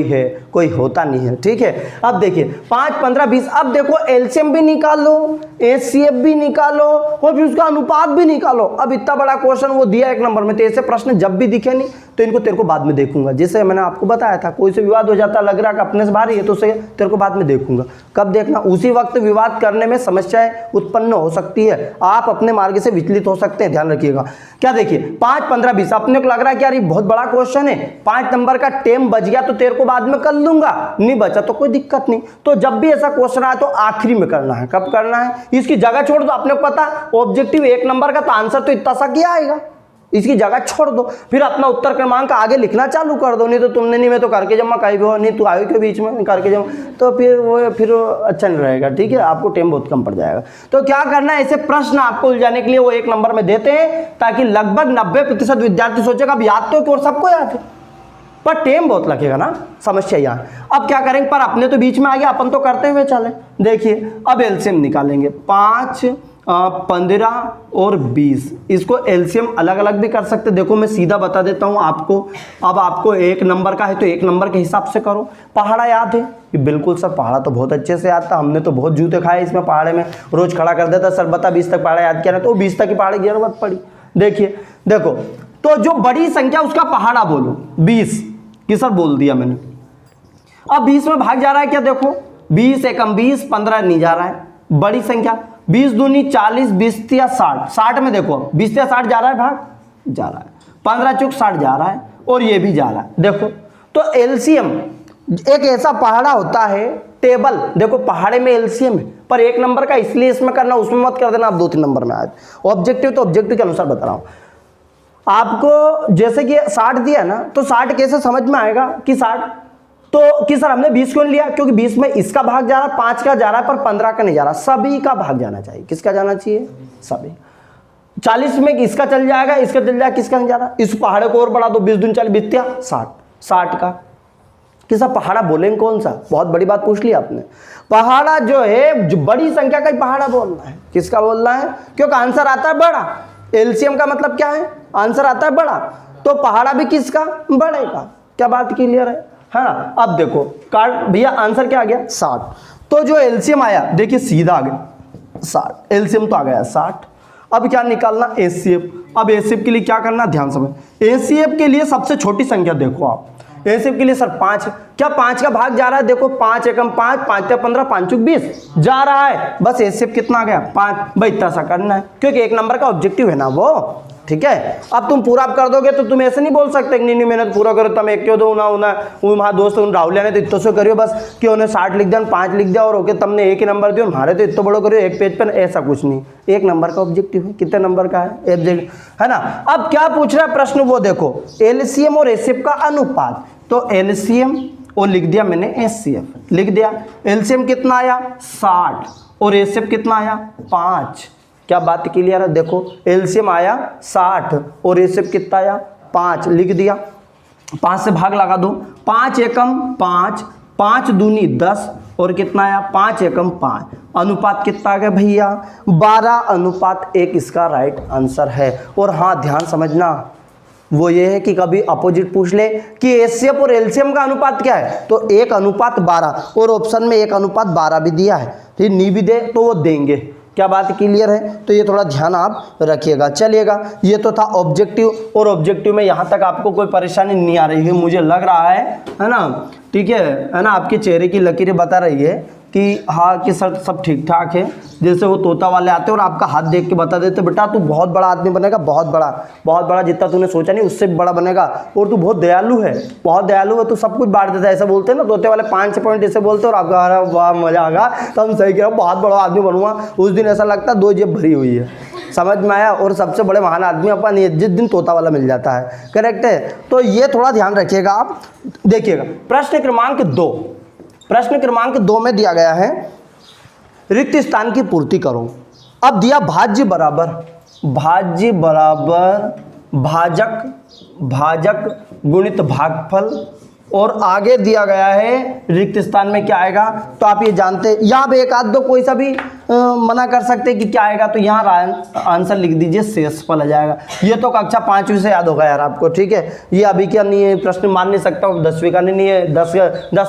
है कोई होता नहीं है। ठीक है, अब देखिए 5, 15, 20, अब देखो एलसीएम भी निकालो, एचसीएफ भी निकालो और फिर उसका अनुपात भी निकालो। अब इतना बड़ा क्वेश्चन वो दिया 1 नंबर में, तो ऐसे प्रश्न जब भी दिखे नहीं तो इनको तेरे को बाद में देखूंगा। जैसे मैंने आपको बताया था, कोई से विवाद हो जाता, लग रहा कि अपने से भारी है, तो उसे तेरे को बाद में देखूंगा। कब देखना? उसी वक्त विवाद करने में समस्याएं उत्पन्न हो सकती है, आप अपने मार्ग से विचलित हो सकते हैं, ध्यान रखिएगा। क्या देखिए 5, 15, 20, अपने को लग रहा है कि यार ये बहुत बड़ा क्वेश्चन है, 5 नंबर का टेम बच गया तो तेरे को बाद में कर लूंगा, नहीं बचा तो कोई दिक्कत नहीं। तो जब भी ऐसा क्वेश्चन आए तो आखिरी में करना है। कब करना है? इसकी जगह छोड़ दो। अपने को पता ऑब्जेक्टिव 1 नंबर का, तो आंसर तो इतना सा क्या आएगा, इसकी जगह छोड़ दो, फिर अपना उत्तर क्रमांक आगे लिखना चालू कर दो। नहीं तो तुमने नहीं, मैं तो करके जमा कहीं भी हो नहीं, तू आयु के बीच में करके जमा, तो फिर अच्छा नहीं रहेगा। ठीक है, आपको टाइम बहुत कम पड़ जाएगा। तो क्या करना है, ऐसे प्रश्न आपको उलझाने के लिए वो 1 नंबर में देते हैं, ताकि लगभग 90% विद्यार्थी सोचेगा अब याद तो और सबको याद है, पर टाइम बहुत लगेगा ना, समस्या यहाँ। अब क्या करेंगे, पर अपने तो बीच में आ गया, अपन तो करते हुए चले। देखिए अब एलसीएम निकालेंगे, 5, 15 और 20, इसको एलसीएम अलग अलग भी कर सकते। देखो मैं सीधा बता देता हूं आपको। अब आपको 1 नंबर का है तो 1 नंबर के हिसाब से करो। पहाड़ा याद है? बिल्कुल सर, पहाड़ा तो बहुत अच्छे से याद था, हमने तो बहुत जूते खाए इसमें पहाड़े में, रोज खड़ा कर देता सर बता 20 तक पहाड़ा याद किया ना, तो 20 तक की पहाड़े की जरूरत पड़ी। देखिए देखो, तो जो बड़ी संख्या उसका पहाड़ा बोलो, 20 की सर बोल दिया मैंने। अब 20 में भाग जा रहा है क्या? देखो 20 एकम 20, 15 नहीं जा रहा है, बड़ी संख्या 20 दूनी 40, 20 या 60, 60 में देखो 20 या 60 जा रहा है, भाग जा रहा है, 15 चुक 60 जा रहा है, और ये भी जा रहा है। देखो तो एलसीएम एक ऐसा पहाड़ा होता है, टेबल देखो पहाड़े में एलसीएम है, पर 1 नंबर का इसलिए इसमें करना, उसमें मत कर देना आप 2-3 नंबर में। आज ऑब्जेक्टिव तो ऑब्जेक्टिव के अनुसार बता रहा हूं आपको। जैसे कि 60 दिया ना, तो 60 कैसे समझ में आएगा कि 60, तो कि सर हमने 20 क्यों लिया? क्योंकि 20 में इसका भाग जा रहा है, 5 का जा रहा है, पर 15 का नहीं जा रहा, सभी का भाग जाना चाहिए। किसका जाना चाहिए? सभी। 40 में इसका चल जाएगा, इसका चल जाएगा, किसका नहीं जा रहा? इस पहाड़े को और बढ़ा दो, 20 दूनी 40, 20 60, 60 का। कि सर पहाड़ा बोलेंगे कौन सा? बहुत बड़ी बात पूछ ली आपने। पहाड़ा जो है, जो बड़ी संख्या का ही पहाड़ा बोलना है। किसका बोलना है? क्योंकि आंसर आता है बड़ा। एलसीएम का मतलब क्या है? आंसर आता है बड़ा, तो पहाड़ा भी किसका? बड़े का। क्या बात क्लियर है ना? अब देखो कार्ड भैया, आंसर क्या आ गया? 60। तो जो एलसीएम आया देखिए सीधा आ गया 60, एलसीएम तो आ गया 60। अब क्या निकालना? एचसीएफ। अब एचसीएफ के लिए क्या करना, ध्यान समझ। एचसीएफ के लिए सबसे छोटी संख्या देखो आप, एचसीएफ के लिए सर 5, क्या 5 का भाग जा रहा है? देखो 5 एकम 5, 5 15, 5 चुक 20 जा रहा है, बस एचसीएफ कितना आ गया? 5। भाई इतना सा करना है, क्योंकि 1 नंबर का ऑब्जेक्टिव है ना वो। ठीक है, अब तुम पूरा कर दोगे तो तुम ऐसे नहीं बोल सकते कि नहीं मेहनत पूरा करो, तुम एक क्यों दो ना वहाँ दोस्त राहुल ने तो इतो से करियो बस कि उन्हें 60 लिख दिया, 5 लिख दिया और ओके तुमने 1 ही नंबर दियो, हमारे तो इतो बड़ो करियो 1 पेज पर। ऐसा कुछ नहीं, 1 नंबर का ऑब्जेक्टिव है। कितने नंबर का है? ऑब्जेक्टिव है ना। अब क्या पूछ रहा है प्रश्न, वो देखो एलसीएम और एचसीएफ का अनुपात। तो एलसीएम और लिख दिया मैंने एचसीएफ, लिख दिया। एलसीएम कितना आया? 60 और एचसीएफ कितना आया? 5। क्या बात क्लियर है? देखो एलसीएम आया 60 और एचसीएफ कितना आया? 5, लिख दिया। 5 से भाग लगा दो, 5 एकम 5, 5 दूनी 10 और कितना आया? 5 एकम 5। अनुपात कितना आ गया भैया? 12:1 इसका राइट आंसर है। और हाँ ध्यान समझना, वो ये है कि कभी अपोजिट पूछ ले कि एचसीएफ और एलसीएम का अनुपात क्या है, तो 1:12 और ऑप्शन में 1:12 भी दिया है, ठीक, नहीं भी दे तो वो देंगे। क्या बात क्लियर है? तो ये थोड़ा ध्यान आप रखिएगा। चलिएगा, ये तो था ऑब्जेक्टिव, और ऑब्जेक्टिव में यहाँ तक आपको कोई परेशानी नहीं आ रही है मुझे लग रहा है ना, ठीक है ना, आपके चेहरे की लकीरें बता रही है कि हाँ कि सर सब ठीक ठाक है। जैसे वो तोता वाले आते हैं और आपका हाथ देख के बता देते बेटा तू बहुत बड़ा आदमी बनेगा, बहुत बड़ा जितना तूने सोचा नहीं उससे भी बड़ा बनेगा, और तू बहुत दयालु है, तू सब कुछ बांट देता है, ऐसा बोलते हैं ना तोते वाले 5 पॉइंट ऐसे बोलते हैं और आपका अरे वाह मजा आगा, तो हम सही कह रहे हो बहुत बड़ा आदमी बनूंगा। उस दिन ऐसा लगता है 2 जेब भरी हुई है, समझ में आया? और सबसे बड़े महान आदमी अपन ये जिस दिन तोता वाला मिल जाता है, करेक्ट है? तो ये थोड़ा ध्यान रखिएगा आप। देखिएगा प्रश्न क्रमांक 2 में दिया गया है रिक्त स्थान की पूर्ति करो। अब दिया भाज्य बराबर भाजक गुणित भागफल, और आगे दिया गया है रिक्त स्थान में क्या आएगा, तो आप ये जानते हैं। यहाँ पे एक आध दो कोई सा भी मना कर सकते हैं कि क्या आएगा, तो यहाँ आंसर लिख दीजिए शेषफल आ जाएगा। ये तो कक्षा 5वीं से याद होगा यार आपको, ठीक है? ये अभी क्या नहीं है, प्रश्न मान नहीं सकता, 10वीं का नहीं है। 10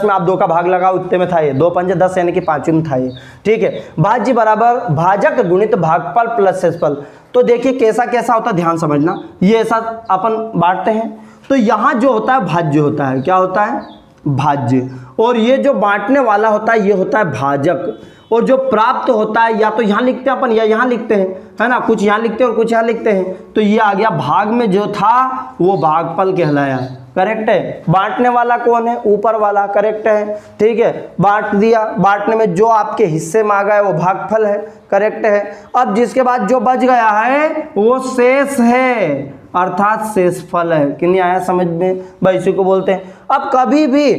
में आप 2 का भाग लगाओ, उतने में था ये 2 पंजे 10 यानी कि 5वीं में था ये, ठीक है? भाज्य बराबर भाजक गुणित भागफल प्लस शेषफल। तो देखिए कैसा कैसा होता है, ध्यान समझना। ये ऐसा अपन बांटते हैं, तो यहाँ जो होता है भाज्य होता है, क्या होता है? भाज्य। और ये जो बांटने वाला होता है ये होता है भाजक, और जो प्राप्त होता है या तो यहाँ लिखते हैं अपन या यहाँ लिखते हैं, है ना, कुछ यहाँ लिखते हैं और कुछ यहाँ लिखते हैं, तो ये आ गया भाग में जो था वो भागफल कहलाया, करेक्ट है? बांटने वाला कौन है? ऊपर वाला, करेक्ट है? ठीक है, बांट दिया, बांटने में जो आपके हिस्से में आ गया वो भागफल है, करेक्ट है? अब जिसके बाद जो बच गया है वो शेष है, अर्थात शेषफल है। कि नहीं आया समझ में भाई? इसी को बोलते हैं। अब कभी भी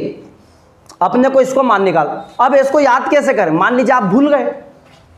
अपने को इसको मान निकाल, अब इसको याद कैसे करें? मान लीजिए आप भूल गए,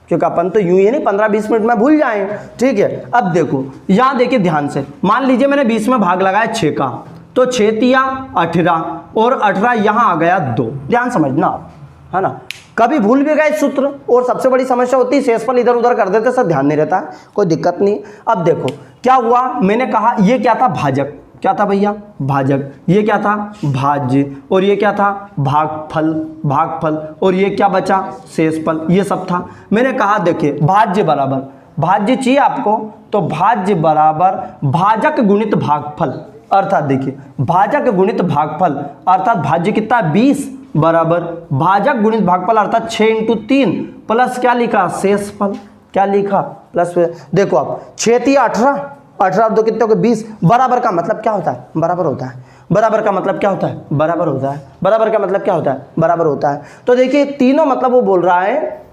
क्योंकि अपन तो यूं ही नहीं 15-20 मिनट में भूल जाएं, ठीक है? अब देखो यहाँ देखिए ध्यान से, मान लीजिए मैंने 20 में भाग लगाया 6 का, तो 6 तिया 18 और 18 यहाँ आ गया 2। ध्यान समझना आप, है ना? कभी भूल भी गए सूत्र, और सबसे बड़ी समस्या होती है शेषफल इधर उधर कर देते, सर ध्यान नहीं रहता है, कोई दिक्कत नहीं। अब देखो क्या हुआ, मैंने कहा ये क्या था? भाजक। क्या था भैया? भाजक। ये क्या था? भाज्य। और ये क्या था? भागफल। और ये क्या बचा? शेषफल। ये सब था। मैंने कहा देखिए भाज्य बराबर, भाज्य चाहिए आपको, तो भाज्य बराबर भाजक गुणित भागफल, अर्थात देखिए भाजक गुणित भागफल, अर्थात भाज्य कितना है? 20 बराबर भाजक गुणित भागफल, अर्थात 6 × 3 प्लस क्या लिखा? शेषफल। क्या लिखा? प्लस। देखो आप 6 तिया 18, 18 2 कितने हो गए? 20। बराबर का मतलब क्या होता है? बराबर होता है। बराबर का मतलब क्या होता है? बराबर होता है। बराबर का मतलब क्या होता है? बराबर होता है। तो देखिए तीनों मतलब वो बोल रहा है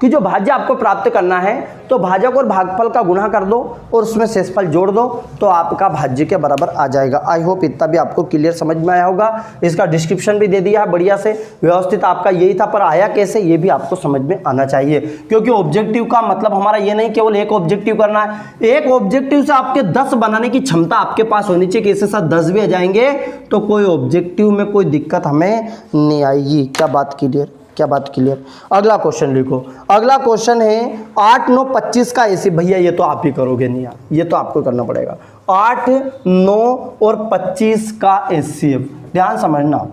कि जो भाज्य आपको प्राप्त करना है तो भाजक और भागफल का गुणा कर दो और उसमें शेषफल जोड़ दो, तो आपका भाज्य के बराबर आ जाएगा। आई होप इतना भी आपको क्लियर समझ में आया होगा। इसका डिस्क्रिप्शन भी दे दिया है बढ़िया से, व्यवस्थित आपका यही था, पर आया कैसे ये भी आपको समझ में आना चाहिए, क्योंकि ऑब्जेक्टिव का मतलब हमारा ये नहीं केवल एक ऑब्जेक्टिव करना है, एक ऑब्जेक्टिव से आपके 10 बनाने की क्षमता आपके पास होनी चाहिए कि इसके साथ 10 भी आ जाएंगे तो कोई ऑब्जेक्टिव में कोई दिक्कत हमें नहीं आएगी। क्या बात क्लियर? क्या बात क्लियर? अगला क्वेश्चन लिखो। अगला क्वेश्चन है 8, 9, 25 का एसी। भैया ये तो आप ही करोगे नहीं यार, ये तो आपको करना पड़ेगा। 8, 9 और 25 का एचसीएफ। ध्यान समझना,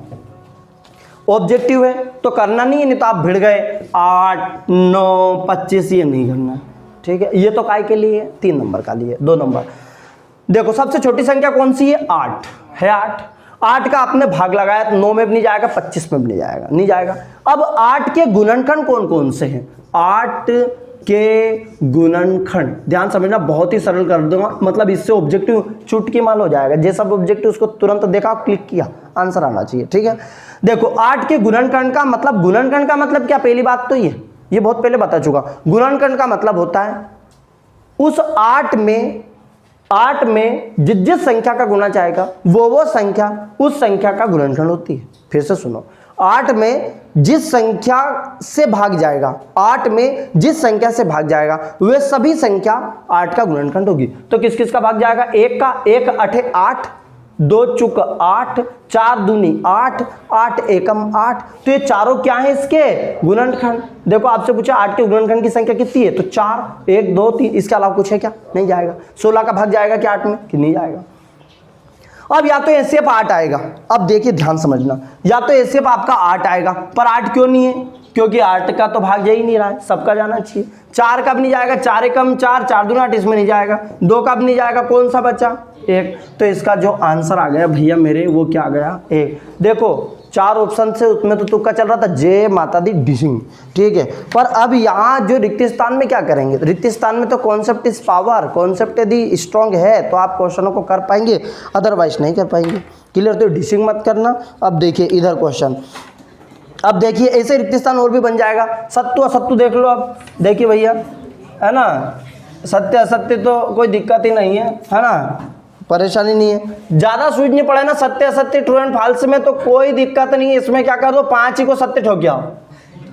ऑब्जेक्टिव है तो करना नहीं है, नहीं तो आप भिड़ गए। 8, 9, 25 ये नहीं करना, ठीक है? ये तो काय के लिए? 3 नंबर का लिए, 2 नंबर। देखो सबसे छोटी संख्या कौन सी है? 8 है। 8 का आपने भाग लगाया तो 9 में भी नहीं जाएगा, 25 में भी नहीं जाएगा, नहीं जाएगा। अब 8 के गुणनखंड कौन कौन से हैं? 8 के गुणनखंड ध्यान समझना, बहुत ही सरल कर दूंगा, मतलब इससे ऑब्जेक्टिव चुटकी माल हो जाएगा। जैसा ऑब्जेक्टिव उसको तुरंत देखा, क्लिक किया, आंसर आना चाहिए, ठीक है? देखो 8 के गुणनखंड का मतलब, गुणनखंड का मतलब क्या? पहली बात तो ये बहुत पहले बता चुका। गुणनखंड का मतलब होता है उस 8 में जिस संख्या का गुणा जाएगा वो संख्या उस संख्या का गुणनखंड होती है। फिर से सुनो, 8 में जिस संख्या से भाग जाएगा, 8 में जिस संख्या से भाग जाएगा वे सभी संख्या 8 का गुणनखंड होगी। तो किस किस का भाग जाएगा? 1 का, 1 8 8, 2 चुक 8, 4 दूनी 8, 8 एकम 8। तो ये चारों क्या है इसके? गुणनखंड। देखो आपसे पूछा 8 के गुणनखंड की संख्या कितनी है, तो 4, 1 2 3, इसके अलावा कुछ है क्या? नहीं जाएगा। 16 का भाग जाएगा क्या 8 में? कि नहीं जाएगा। अब या तो एचसीएफ 8 आएगा, अब देखिए ध्यान समझना, या तो एचसीएफ आपका 8 आएगा, पर 8 क्यों नहीं है, क्योंकि 8 का तो भाग जा ही नहीं रहा है, सबका जाना चाहिए। 4 का भी नहीं जाएगा, 4 एकम 4, 4 दूना 8, इसमें नहीं जाएगा। 2 का भी नहीं जाएगा, कौन सा बचा, 1। तो इसका जो आंसर आ गया भैया मेरे, वो क्या आ गया, 1। देखो 4 ऑप्शन से उसमें तो तुक्का चल रहा था, जय माता दी डिसिंग, ठीक है। पर अब यहाँ जो रिक्त स्थान में क्या करेंगे, रिक्त स्थान में तो कॉन्सेप्ट इज पावर, कॉन्सेप्ट यदि स्ट्रॉन्ग है तो आप क्वेश्चनों को कर पाएंगे, अदरवाइज नहीं कर पाएंगे। क्लियर, तो डिसिंग मत करना। अब देखिए इधर क्वेश्चन, अब देखिए ऐसे रिक्त स्थान और भी बन जाएगा। सत्तु असत्तु देख लो, अब देखिए भैया, है ना, सत्य असत्य तो कोई दिक्कत ही नहीं है ना, परेशानी नहीं है, ज़्यादा सूझने पड़े ना सत्य असत्य ट्रू एंड फॉल्स में तो कोई दिक्कत नहीं है। इसमें क्या कर दो, 5 ही को सत्य ठोक गया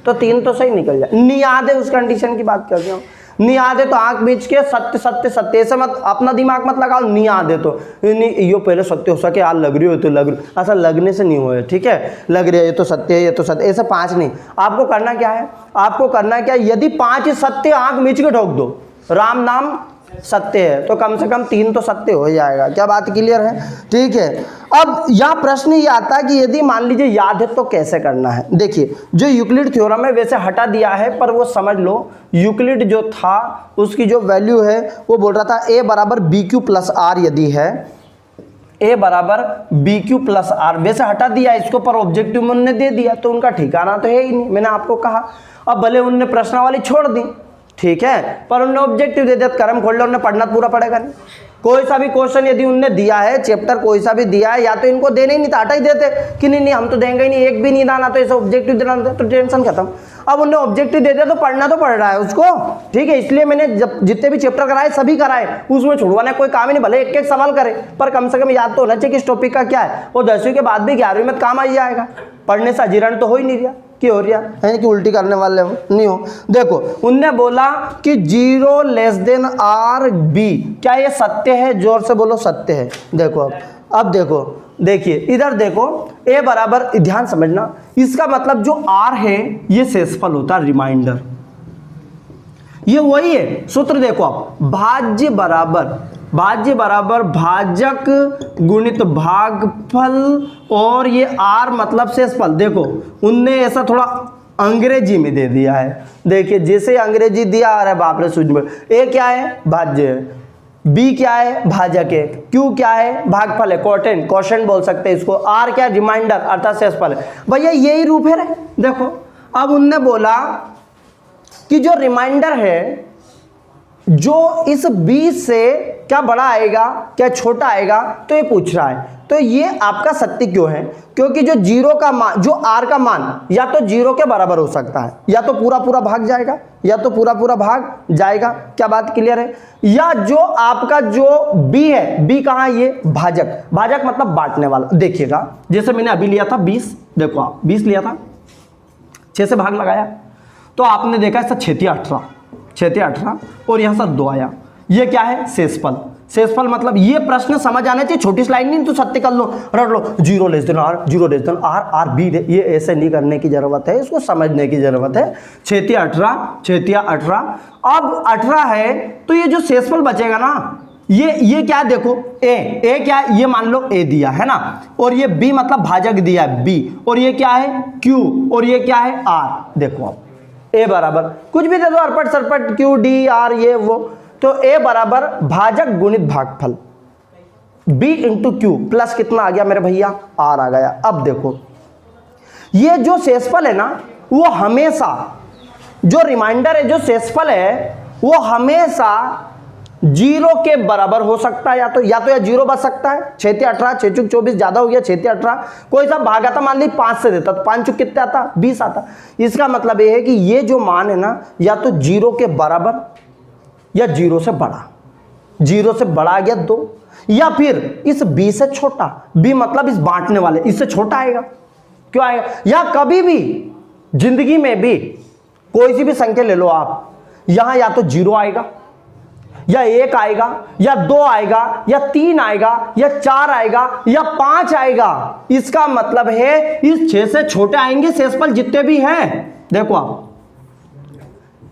तो 3 तो सही निकल जाए। नियाद है उस कंडीशन की बात कर रहा हूँ, नियाद है तो आंख बीच के सत्य सत्य सत्य, ऐसे मत अपना दिमाग मत लगाओ। नियाद है तो ये पहले सत्य हो सके, यार लग रही हो तो लग रही, ऐसा लगने से नहीं हो, ठीक है, लग रही है ये तो सत्य है, ये तो सत्य, ऐसे 5 नहीं। आपको करना क्या है, आपको करना क्या है, यदि 5 सत्य आंख बीच के ठोक दो, राम नाम सत्य है तो कम से कम 3 तो सत्य हो जाएगा। क्या बात क्लियर है, ठीक है। अब यहाँ प्रश्न ये आता है कि यदि मान लीजिए याद है तो कैसे करना है। देखिए जो यूक्लिड थ्योरम है वैसे हटा दिया है, पर वो समझ लो यूक्लिड जो था उसकी जो वैल्यू है वो बोल रहा था a बराबर बी क्यू प्लस आर, यदि है a बराबर बी क्यू प्लस आर, वैसे हटा दिया इसको, पर ऑब्जेक्टिव में उन्होंने दे दिया तो उनका ठिकाना तो है ही नहीं। मैंने आपको कहा, अब भले उनने प्रश्नावली छोड़ दी, ठीक है, पर उन्होंने ऑब्जेक्टिव दे दिया, कर्म खोल लो, उन्हें पढ़ना पूरा पड़ेगा नहीं। कोई सा भी क्वेश्चन यदि उनने दिया है, चैप्टर कोई सा भी दिया है, या तो इनको देने ही नहीं था, हटा ही देते कि नहीं हम तो देंगे ही नहीं, एक भी नहीं दाना, तो ऐसे ऑब्जेक्टिव देना तो टेंशन खत्म। अब उन्हें ऑब्जेक्टिव दे दिया तो पढ़ना तो पड़ रहा है उसको, ठीक है। इसलिए मैंने जब जितने भी चैप्टर कराए सभी कराए, उसमें छुड़वाने कोई काम ही नहीं, भले एक सवाल करे पर कम से कम याद तो होना चाहिए कि इस टॉपिक का क्या है। वो 10वीं के बाद भी 11वीं में काम आ जाएगा, पढ़ने से अजीर्ण तो हो ही नहीं रहा, क्यों हो रहा है कि उल्टी करने वाले हो नहीं हो। देखो उनने बोला कि 0 लेस देन आर बी, क्या ये सत्य है, जोर से बोलो सत्य है। देखो अब देखो, देखिए इधर देखो, ए बराबर, ध्यान समझना, इसका मतलब जो आर है ये शेषफल होता है, रिमाइंडर, ये वही है सूत्र। देखो आप, भाज्य बराबर भाजक गुणित भागफल, और ये आर मतलब शेषफल। देखो उनने ऐसा थोड़ा अंग्रेजी में दे दिया है, देखिए जैसे अंग्रेजी दिया, अरे बाप रे सूझ में, ए क्या है, भाज्य है, बी क्या है, भाजक है, क्यू क्या है, भागफल है, क्वोशेंट बोल सकते हैं इसको, आर क्या है, रिमाइंडर अर्थात शेषफल है। भैया यही रूप है रे। देखो अब उनने बोला कि जो रिमाइंडर है जो इस 20 से क्या बड़ा आएगा क्या छोटा आएगा, तो ये पूछ रहा है। तो ये आपका सत्य क्यों है, क्योंकि जो 0 का मान, जो r का मान या तो 0 के बराबर हो सकता है, या तो पूरा पूरा भाग जाएगा, या तो पूरा पूरा भाग जाएगा। क्या बात क्लियर है। या जो आपका जो b है, b कहाँ, ये भाजक, भाजक मतलब बांटने वाला। देखिएगा जैसे मैंने अभी लिया था 20, देखो आप 20 लिया था, 6 से भाग लगाया तो आपने देखा इसका 6×18 और यहाँ से 2 आया, ये क्या है, शेषफल। शेषफल मतलब ये प्रश्न समझ आना चाहिए, छोटी स्लाइड नहीं तो सत्य कर लो, रट लो, 0 less than r, 0 less than r, r b, ये ऐसे नहीं करने की जरूरत है, इसको समझने की जरूरत है। 6×18, अब 18 है तो ये जो शेषफल बचेगा ना, ये क्या, देखो ए क्या है, ये मान लो ए दिया है ना, और ये बी मतलब भाजक दिया है बी, और ये क्या है क्यू, और ये क्या है आर। देखो अब ए बराबर कुछ भी दे दो, अरपट सरपट, क्यू डी आर ये वो, तो ए बराबर भाजक गुणित भागफल, बी इंटू क्यू प्लस कितना आ गया मेरे भैया, आर आ गया। अब देखो ये जो शेषफल है ना, वो हमेशा, जो रिमाइंडर है, जो शेषफल है, वो हमेशा 0 के बराबर हो सकता है, या तो 0 बच सकता है। 6×18, 6×24 ज्यादा हो गया, 6×18 कोई सा भाग आता, मान ली 5 से देता तो 5 कितने आता, 20 आता। इसका मतलब ये है कि ये जो मान है ना, या तो 0 के बराबर या 0 से बड़ा, 0 से बड़ा आ गया 2, या फिर इस b से छोटा, b मतलब इस बांटने वाले, इससे छोटा आएगा। क्यों आएगा, या कभी भी जिंदगी में भी कोई सी भी संख्या ले लो आप, यहां या तो 0 आएगा, या 1 आएगा, या 2 आएगा, या 3 आएगा, या 4 आएगा, या 5 आएगा। इसका मतलब है इस 6 से छोटे आएंगे शेषफल जितने भी हैं। देखो आप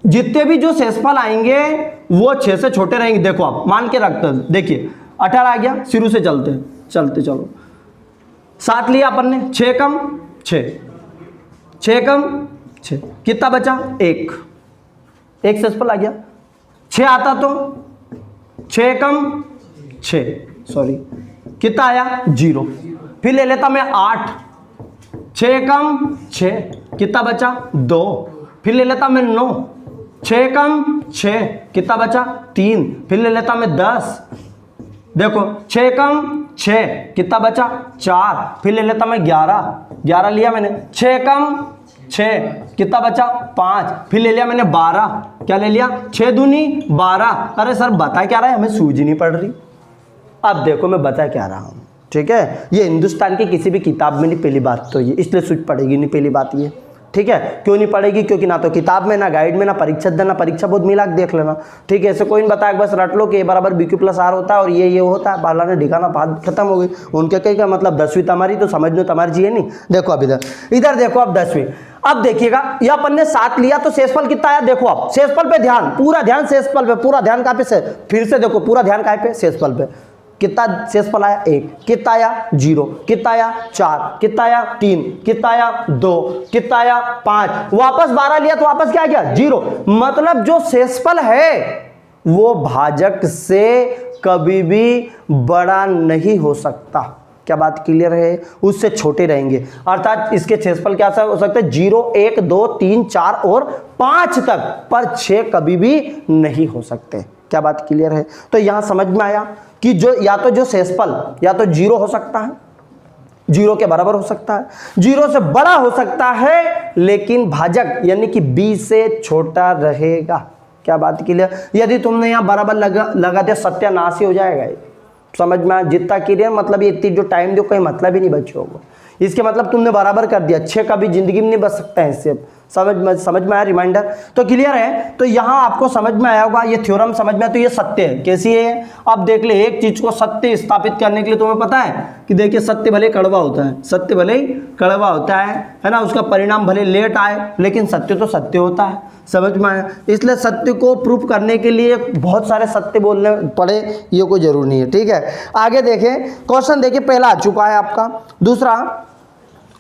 जितने भी जो शेषफल आएंगे वो 6 से छोटे रहेंगे। देखो आप मान के रखते हैं, देखिए 18 आ गया, शुरू से चलते हैं, चलते चलो 7 लिया अपन ने, 6 कम 6, 6 कम 6, कितना बचा 1, 1 शेषफल आ गया। 6 आता तो 6 कम 6, सॉरी कितना आया 0। फिर ले लेता मैं 8, 6 कम 6, कितना बचा 2। फिर ले लेता मैं 9, 6 कम 6, कितना बचा 3। फिर ले लेता मैं 10, देखो 6 कम 6, कितना बचा 4। फिर ले लेता मैं 11, 11 लिया मैंने, 6 कम 6, कितना बचा 5। फिर ले लिया मैंने 12, क्या ले लिया 6 दूनी 12। अरे सर बता क्या रहा है, हमें सूझ नहीं पड़ रही। अब देखो मैं बता क्या रहा हूँ, ठीक है। ये हिंदुस्तान की किसी भी किताब में नहीं, पहली बात तो ये, इसलिए सूझ पड़ेगी नहीं पहली बात ये, ठीक है। क्यों नहीं पड़ेगी, क्योंकि ना तो किताब में, ना गाइड में, ना परीक्षा ना परीक्षा बोर्ड मिला के देख लेना, ठीक है। ऐसे कोई नहीं बताया, बस रट लो कि A = BQ+R होता है और ये होता है, बाला ने ढिकाना बात खत्म हो गई। उनके कहीं का मतलब 10वीं तुम्हारी तो समझ लो तुम्हारी चाहिए नहीं। देखो अब इधर देखो, अब 10वीं, अब देखिएगा ये अपन ने 7 लिया तो शेषफल कितना आया, देखो आप शेषफल पे ध्यान, पूरा ध्यान शेषफल पे, पूरा ध्यान कहाँ पे से, फिर से देखो पूरा ध्यान कहाँ पे, शेषफल पे। कितना शेषफल आया 1, कितना आया 0, कितना आया 4, कितना आया 3, कितना आया 2, कितना आया 5, वापस 12 लिया तो वापस क्या आ गया 0। मतलब जो शेषफल है वो भाजक से कभी भी बड़ा नहीं हो सकता। क्या बात क्लियर है, उससे छोटे रहेंगे। अर्थात इसके शेषफल क्या हो सकते हैं 0, 1, 2, 3, 4 और 5 तक, पर 6 कभी भी नहीं हो सकते। क्या बात क्लियर है। तो यहां समझ में आया कि जो या तो जो शेषफल या तो 0 हो सकता है, 0 के बराबर हो सकता है, 0 से बड़ा हो सकता है, लेकिन भाजक यानी कि b से छोटा रहेगा। क्या बात क्लियर। यदि तुमने यहां बराबर लगा दिया सत्यानाश ही हो जाएगा। समझ में जितना क्लियर, मतलब ये इतनी जो टाइम दो कोई मतलब ही नहीं बचे होगा। इसके मतलब तुमने बराबर कर दिया, 6 कभी जिंदगी में नहीं बच सकता है इससे। समझ में आया रिमाइंडर, तो क्लियर है। तो यहां आपको समझ में आया होगा, ये थ्योरम समझ में आया। तो ये सत्य है, कैसी है। अब देख ले, एक चीज को सत्य स्थापित करने के लिए तुम्हें पता है कि देखिए सत्य भले कड़वा होता है, सत्य भले ही कड़वा होता है ना, उसका परिणाम भले लेट आए, लेकिन सत्य तो सत्य होता है। समझ में आया। इसलिए सत्य को प्रूफ करने के लिए बहुत सारे सत्य बोलने पड़े, ये कोई जरूरी नहीं है, ठीक है। आगे देखें, क्वेश्चन देखिए, पहला आ चुका है आपका। दूसरा,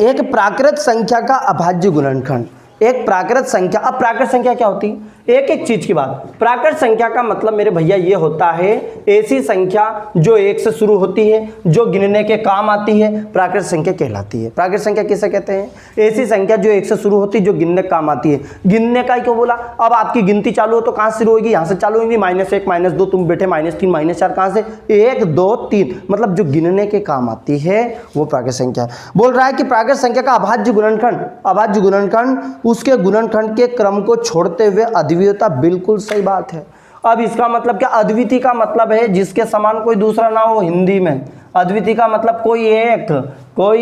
एक प्राकृत संख्या का अभाज्य गुणनखंड। एक प्राकृत संख्या, अब प्राकृत संख्या क्या होती है, एक एक चीज की बात। प्राकृत संख्या का मतलब मेरे भैया ये होता है ऐसी संख्या जो 1 से शुरू होती है, जो गिनने के काम आती है, प्राकृत संख्या कहलाती है। प्राकृत संख्या किसे कहते हैं, ऐसी संख्या जो 1 से शुरू होती है, जो गिनने के काम आती है। गिनने का ही क्यों बोला, अब आपकी गिनती चालू हो तो कहां से शुरू होगी, यहां से चालू होगी। -1 -2, तुम बैठे -3 -4, कहां से 1 2 3, मतलब जो गिनने के काम आती है वो प्राकृत संख्या है। बोल रहा है कि प्राकृत संख्या का अभाज्य गुणनखंड, अभाज्य गुणनखंड उसके गुणनखंड के क्रम को छोड़ते हुए अद्वितीयता, बिल्कुल सही बात है। अब इसका मतलब क्या, अद्वितीय का मतलब है जिसके समान कोई दूसरा ना हो। हिंदी में अद्वितीय का मतलब कोई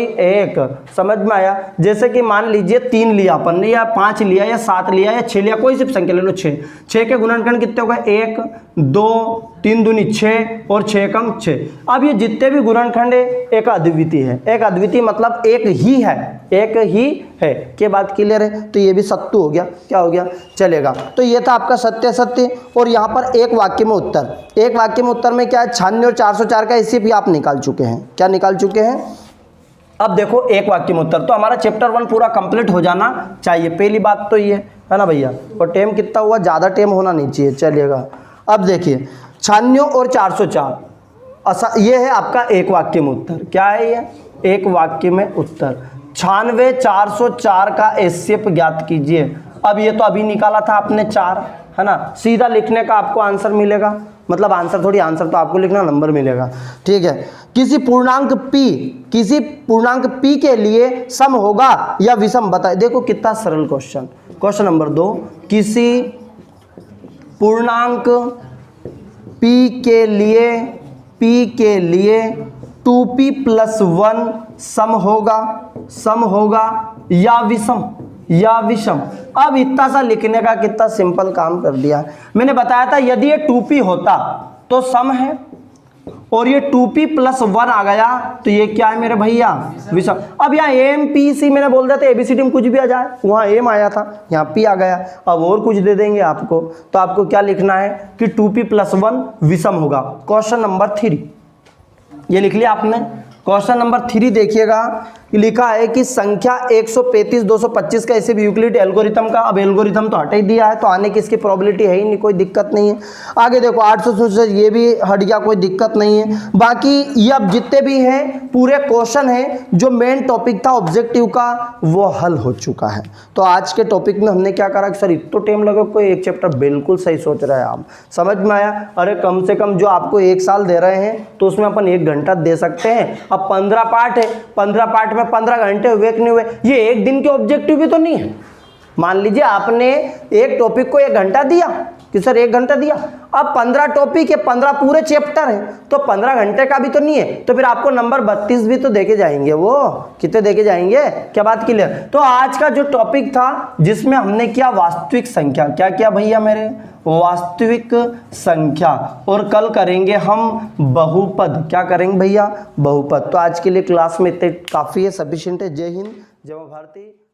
एक, समझ में आया। जैसे कि मान लीजिए 3 लिया अपन ने, या 5 लिया, या 7 लिया, या 6 लिया, कोई सी संख्या ले लो। 6 के गुणनखंड कितने होगा, 1 2 3 दूनी 6 और 6 कम 6। अब ये जितने भी गुणनखंड है एक अद्वितीय है। एक अद्वितीय मतलब एक ही है। के बात क्लियर है। तो ये भी सत्य हो गया, क्या हो गया, चलेगा। तो ये था आपका सत्य। और यहाँ पर एक वाक्य में उत्तर में क्या है, 96 और 404 का हिस्से भी आप निकाल चुके हैं। क्या निकाल चुके हैं। अब देखो एक वाक्य में उत्तर, तो हमारा चैप्टर 1 पूरा कंप्लीट हो जाना चाहिए। पहली बात तो ये है ना भैया। और टाइम कितना हुआ, ज़्यादा टाइम होना नहीं चाहिए, चलिएगा। अब देखिए 96 और 404, ये है आपका एक वाक्य में उत्तर। क्या है ये, एक वाक्य में उत्तर। 96 404 का एचसीएफ ज्ञात कीजिए। अब ये तो अभी निकाला था आपने 4, है ना। सीधा लिखने का आपको आंसर मिलेगा, मतलब आंसर तो आपको लिखना, नंबर मिलेगा, ठीक है। किसी पूर्णांक p के लिए सम होगा या विषम बताए। देखो कितना सरल क्वेश्चन। क्वेश्चन नंबर 2, किसी पूर्णांक p के लिए 2p+1 सम होगा या विषम। अब इतना सा लिखने का कितना सिंपल काम कर दिया। मैंने बताया था यदि ये 2p होता तो सम है, और ये 2p+1 आ गया तो ये क्या है मेरे भैया, विषम। अब यहाँ AMPC मैंने बोल दिया था, ABCD में कुछ भी आ जाए, वहाँ M आया था, यहाँ P आ गया। अब और कुछ दे देंगे आपको, तो आपको क्या लिखना है कि 2p+1 विषम होगा। क्वेश्चन नंबर 3 ये लिख लिया आपने। क्वेश्चन नंबर 3 देखिएगा, लिखा है कि संख्या 135 225 का ऐसे भी यूक्लिड एल्गोरिथम का, अब एल्गोरिथम तो हटा ही दिया है तो आने की इसकी प्रोबेबिलिटी है ही नहीं, कोई दिक्कत नहीं है। आगे देखो 867 ये भी हट गया, कोई दिक्कत नहीं है। बाकी ये अब जितने भी हैं पूरे क्वेश्चन हैं जो मेन टॉपिक था ऑब्जेक्टिव का वो हल हो चुका है। तो आज के टॉपिक में हमने क्या करा कि सर इतना टाइम लगा, कोई एक चैप्टर, बिल्कुल सही सोच रहे हैं आप, समझ में आया। अरे कम से कम जो आपको 1 साल दे रहे हैं तो उसमें अपन 1 घंटा दे सकते हैं। अब 15 पार्ट है, 15 पार्ट में 15 घंटे हुए कि नहीं हुए, ये एक दिन के ऑब्जेक्टिव भी तो नहीं है। मान लीजिए आपने एक टॉपिक को 1 घंटा दिया कि सर 1 घंटा दिया, अब 15 टॉपिक है, 15 पूरे चैप्टर है तो 15 घंटे का भी तो नहीं है, तो फिर आपको नंबर 32 भी तो देके जाएंगे। वो कितने देके जाएंगे, क्या बात क्लियर। तो आज का जो टॉपिक था जिसमें हमने किया वास्तविक संख्या, क्या किया भैया मेरे, वास्तविक संख्या, और कल करेंगे हम बहुपद। क्या करेंगे भैया, बहुपद। तो आज के लिए क्लास में इतने काफ़ी है, सफिशिएंट है। जय हिंद, जय भारती।